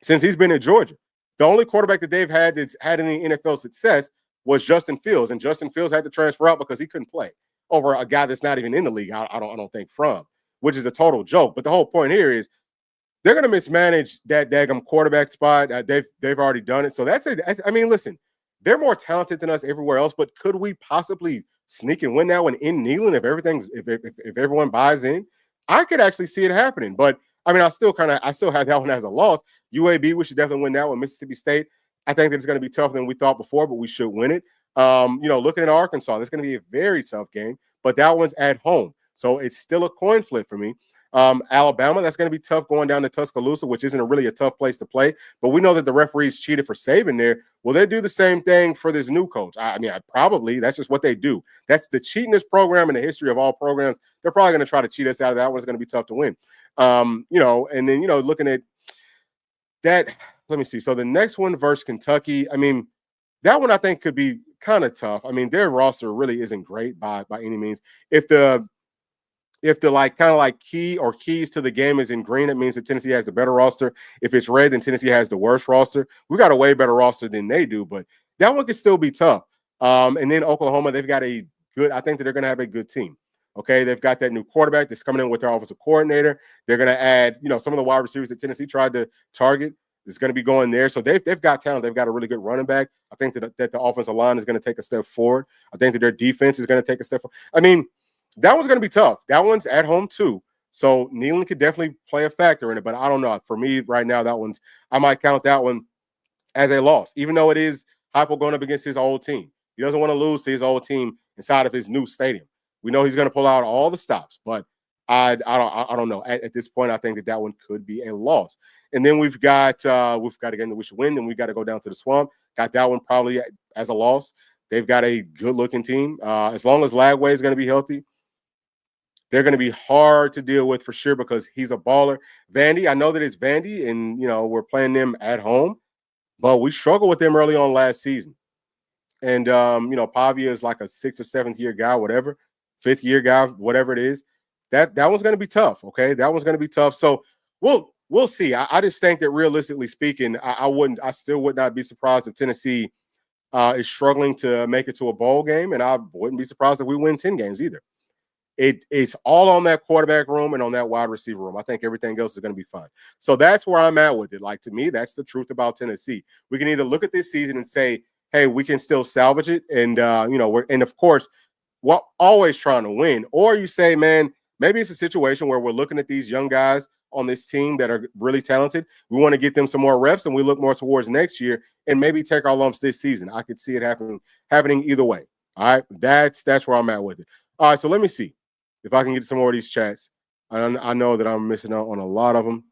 Since he's been at Georgia, the only quarterback that they've had that's had any NFL success was Justin Fields, and Justin Fields had to transfer out because he couldn't play over a guy that's not even in the league. I don't think, which is a total joke. But the whole point here is they're going to mismanage that daggum quarterback spot. They've already done it. So listen, they're more talented than us everywhere else. But could we possibly sneak and win that one in Neyland if everyone buys in? I could actually see it happening. But I still have that one as a loss. UAB, we should definitely win that one. Mississippi State, I think that it's going to be tougher than we thought before, but we should win it. Looking at Arkansas, that's going to be a very tough game, but that one's at home. So it's still a coin flip for me. Alabama, that's going to be tough going down to Tuscaloosa, which isn't really a tough place to play. But we know that the referees cheated for Saban there. Will they do the same thing for this new coach? Probably. That's just what they do. That's the cheatingest program in the history of all programs. They're probably going to try to cheat us out of that one. It's going to be tough to win. And then, looking at that, let me see. So the next one versus Kentucky, that one I think could be kind of tough. Their roster really isn't great by any means. If the key or keys to the game is in green, it means that Tennessee has the better roster. If it's red, then Tennessee has the worst roster. We got a way better roster than they do, but that one could still be tough. And then Oklahoma, they've got I think that they're going to have a good team. Okay, they've got that new quarterback that's coming in with their offensive coordinator. They're going to add, some of the wide receivers that Tennessee tried to target is going to be going there. So they've got talent. They've got a really good running back. I think that the offensive line is going to take a step forward. I think that their defense is going to take a step forward. That one's going to be tough. That one's at home too. So Neyland could definitely play a factor in it, but I don't know. For me right now, I might count that one as a loss, even though it is Heupel going up against his old team. He doesn't want to lose to his old team inside of his new stadium. We know he's going to pull out all the stops, but I don't know. At this point, I think that one could be a loss. And then we've got a game that we should win. Then we've got to go down to the Swamp. Got that one probably as a loss. They've got a good-looking team. As long as Lagway is going to be healthy, they're going to be hard to deal with for sure because he's a baller. Vandy, I know that it's Vandy, and we're playing them at home, but we struggled with them early on last season. And Pavia is like a 6th or 7th year guy, whatever, 5th year guy, whatever it is. That one's going to be tough. Okay, that one's going to be tough. So we'll see. I just think that realistically speaking, I still would not be surprised if Tennessee is struggling to make it to a bowl game, and I wouldn't be surprised if we win 10 games either. It's all on that quarterback room and on that wide receiver room. I think everything else is going to be fine. So that's where I'm at with it. Like, to me, that's the truth about Tennessee. We can either look at this season and say, hey, we can still salvage it, and of course, we're always trying to win. Or you say, man, maybe it's a situation where we're looking at these young guys on this team that are really talented. We want to get them some more reps, and we look more towards next year and maybe take our lumps this season. I could see it happening either way. All right, that's where I'm at with it. All right, so let me see if I can get some more of these chats. I know that I'm missing out on a lot of them.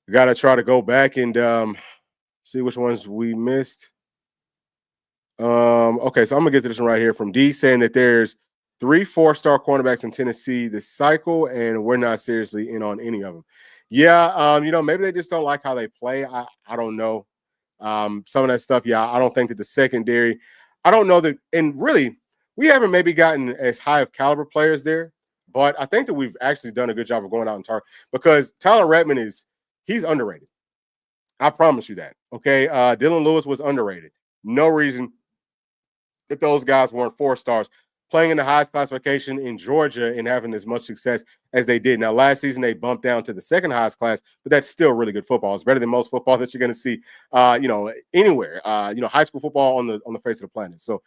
We got to try to go back and see which ones we missed. Okay, so I'm going to get to this one right here from D saying that there's 3 4-star cornerbacks in Tennessee this cycle, and we're not seriously in on any of them. Yeah, maybe they just don't like how they play. I don't know. Some of that stuff, yeah, I don't think that the secondary, I don't know that, and really, we haven't maybe gotten as high of caliber players there, but I think that we've actually done a good job of going out and target, because Tyler Redmond he's underrated. I promise you that. Okay. Dylan Lewis was underrated. No reason that those guys weren't 4 stars playing in the highest classification in Georgia and having as much success as they did. Now, last season they bumped down to the 2nd highest class, but that's still really good football. It's better than most football that you're going to see, anywhere. High school football on the face of the planet. So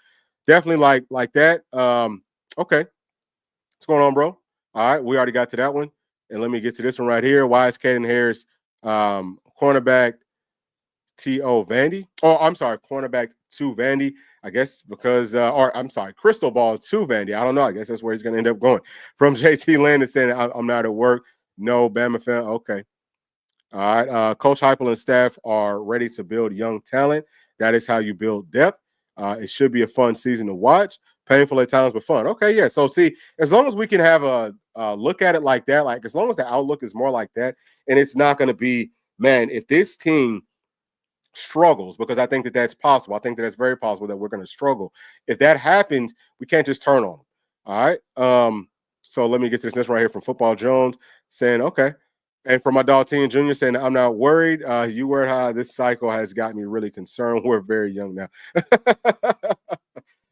definitely like that. Okay, what's going on, bro? All right, we already got to that one, and let me get to this one right here. Why is Caden Harris cornerback T.O. Vandy? Oh, I'm sorry, cornerback to Vandy. I guess because, crystal ball to Vandy. I don't know. I guess that's where he's going to end up going. From JT Landon saying, I'm not at work. No, Bama fan. Okay. All right. Coach Heupel and staff are ready to build young talent. That is how you build depth. It should be a fun season to watch. Painful at times, but fun. Okay, yeah. So, see, as long as we can have a look at it like that, like as long as the outlook is more like that, and it's not going to be, man, if this team struggles, because I think that that's possible. I think that it's very possible that we're going to struggle. If that happens, we can't just turn on them. All right. So let me get to this next right here from Football Jones saying, okay. And from my dog Teen Jr. saying, I'm not worried. You worried how this cycle has got me really concerned. We're very young now.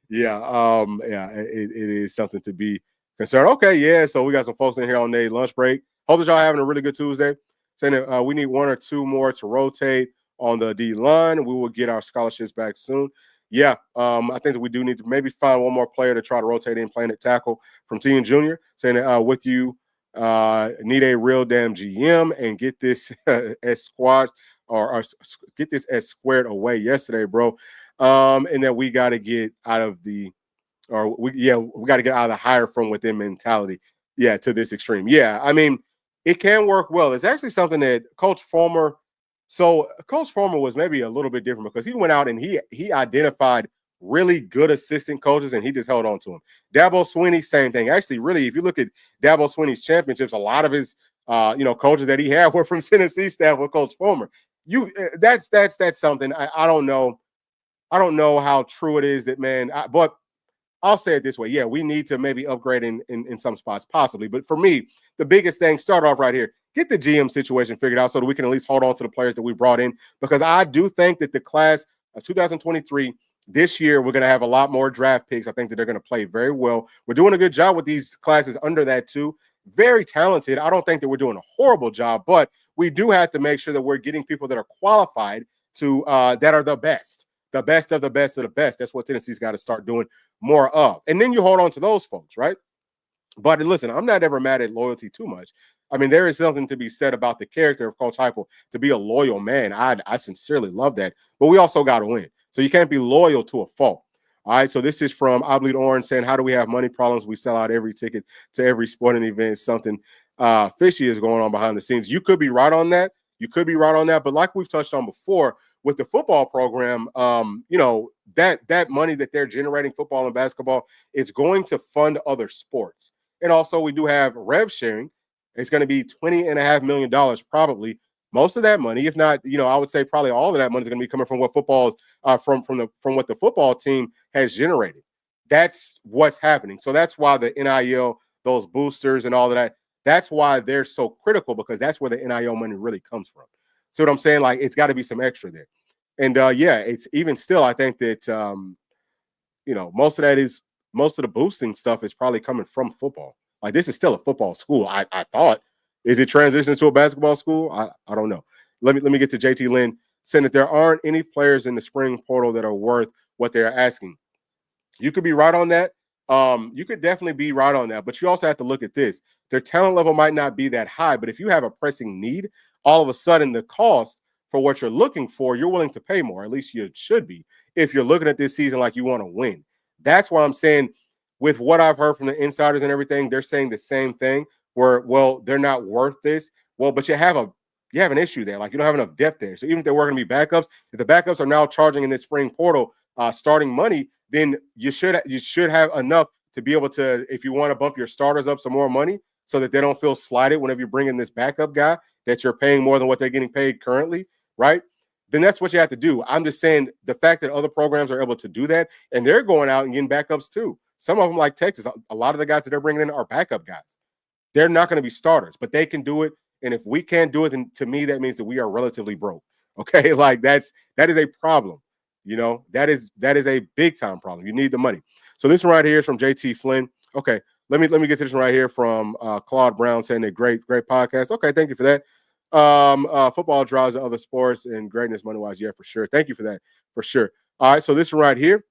Yeah. It is something to be concerned. Okay. Yeah. So we got some folks in here on their lunch break. Hope that y'all having a really good Tuesday. Saying that we need 1 or 2 more to rotate on the D line. We will get our scholarships back soon. Yeah, I think that we do need to maybe find one more player to try to rotate in playing at tackle from Teen Jr. Saying that with you, need a real damn GM and get this as squads or get this as squared away yesterday, bro. And that we got to get out of the, we got to get out of the hire from within mentality. Yeah, to this extreme. Yeah, I mean, it can work well. It's actually something that Coach Fulmer. So Coach Fulmer was maybe a little bit different because he went out and he identified really good assistant coaches and he just held on to them. Dabo Swinney, same thing. Actually, really, if you look at Dabo Swinney's championships, a lot of his coaches that he had were from Tennessee staff with Coach Fulmer. That's something I don't know. I don't know how true it is that, man, but I'll say it this way. Yeah, we need to maybe upgrade in some spots, possibly. But for me, the biggest thing, start off right here. Get the GM situation figured out so that we can at least hold on to the players that we brought in. Because I do think that the class of 2023, this year, we're going to have a lot more draft picks. I think that they're going to play very well. We're doing a good job with these classes under that, too. Very talented. I don't think that we're doing a horrible job, but we do have to make sure that we're getting people that are qualified to that are the best of the best of the best. That's what Tennessee's got to start doing more of. And then you hold on to those folks, right? But listen, I'm not ever mad at loyalty too much. I mean, there is something to be said about the character of Coach Heupel to be a loyal man. I sincerely love that. But we also got to win. So you can't be loyal to a fault. All right, so this is from I Bleed Orange saying, how do we have money problems? We sell out every ticket to every sporting event. Something fishy is going on behind the scenes. You could be right on that. But like we've touched on before, with the football program, that money that they're generating, football and basketball, it's going to fund other sports. And also we do have rev sharing. It's going to be $20.5 million probably. Most of that money, if not, I would say probably all of that money is going to be coming from what football from what the football team has generated. That's what's happening. So that's why the NIL, those boosters and all of that, that's why they're so critical, because that's where the NIL money really comes from. See what I'm saying? Like, it's got to be some extra there. And it's even still, I think that most of the boosting stuff is probably coming from football. Like, this is still a football school. I thought. Is it transitioning to a basketball school? I don't know. Let me get to JT Lynn saying that there aren't any players in the spring portal that are worth what they're asking. You could be right on that. You could definitely be right on that. But you also have to look at this. Their talent level might not be that high, but if you have a pressing need, all of a sudden the cost for what you're looking for, you're willing to pay more. At least you should be if you're looking at this season like you want to win. That's why I'm saying, with what I've heard from the insiders and everything, they're saying the same thing where, well, they're not worth this. Well, but you have an issue there. Like, you don't have enough depth there. So even if they were going to be backups, if the backups are now charging in this spring portal starting money, then you should have enough to be able to, if you want to bump your starters up some more money so that they don't feel slighted whenever you bring in this backup guy that you're paying more than what they're getting paid currently, right? Then that's what you have to do. I'm just saying, the fact that other programs are able to do that, and they're going out and getting backups too. Some of them, like Texas, a lot of the guys that they're bringing in are backup guys. They're not going to be starters, but they can do it. And if we can't do it, then to me, that means that we are relatively broke. Okay, like that is a problem. That is a big time problem. You need the money. So this one right here is from JT Flynn. Okay, let me get to this one right here from Claude Brown saying that great podcast. Okay, thank you for that. Football drives the other sports and greatness money wise. Yeah, for sure. Thank you for that. For sure. All right, so this one right here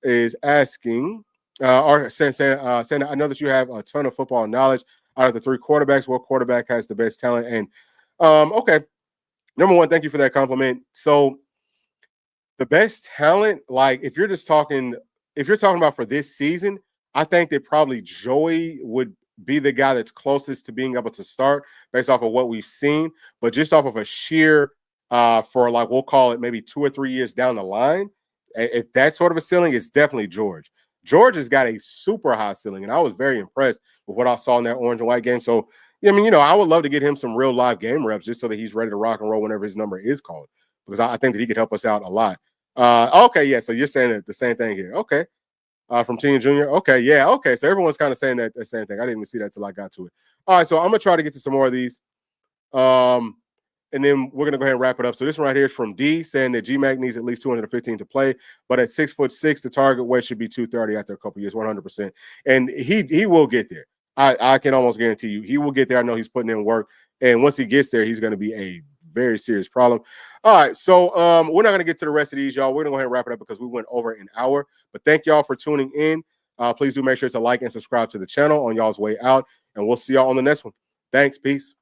is asking or saying I know that you have a ton of football knowledge. Out of the three quarterbacks, what quarterback has the best talent? And okay, number one, thank you for that compliment. So the best talent, like if you're talking about for this season, I think that probably Joey would be the guy that's closest to being able to start based off of what we've seen. But just off of a sheer for, like, we'll call it maybe 2 or 3 years down the line, if that sort of a ceiling, is definitely George. George has got a super high ceiling, and I was very impressed with what I saw in that orange and white game. So, I mean, I would love to get him some real live game reps just so that he's ready to rock and roll whenever his number is called, because I think that he could help us out a lot. Okay, yeah, so you're saying that the same thing here. Okay. From Teen Jr. Okay, yeah, okay. So everyone's kind of saying that the same thing. I didn't even see that till I got to it. All right, so I'm going to try to get to some more of these. And then we're going to go ahead and wrap it up. So this one right here is from D, saying that GMAC needs at least 215 to play, but at 6'6", the target weight should be 230 after a couple of years, 100%. And he will get there. I can almost guarantee you he will get there. I know he's putting in work. And once he gets there, he's going to be a very serious problem. All right, so we're not going to get to the rest of these, y'all. We're going to go ahead and wrap it up because we went over an hour. But thank y'all for tuning in. Please do make sure to like and subscribe to the channel on y'all's way out. And we'll see y'all on the next one. Thanks. Peace.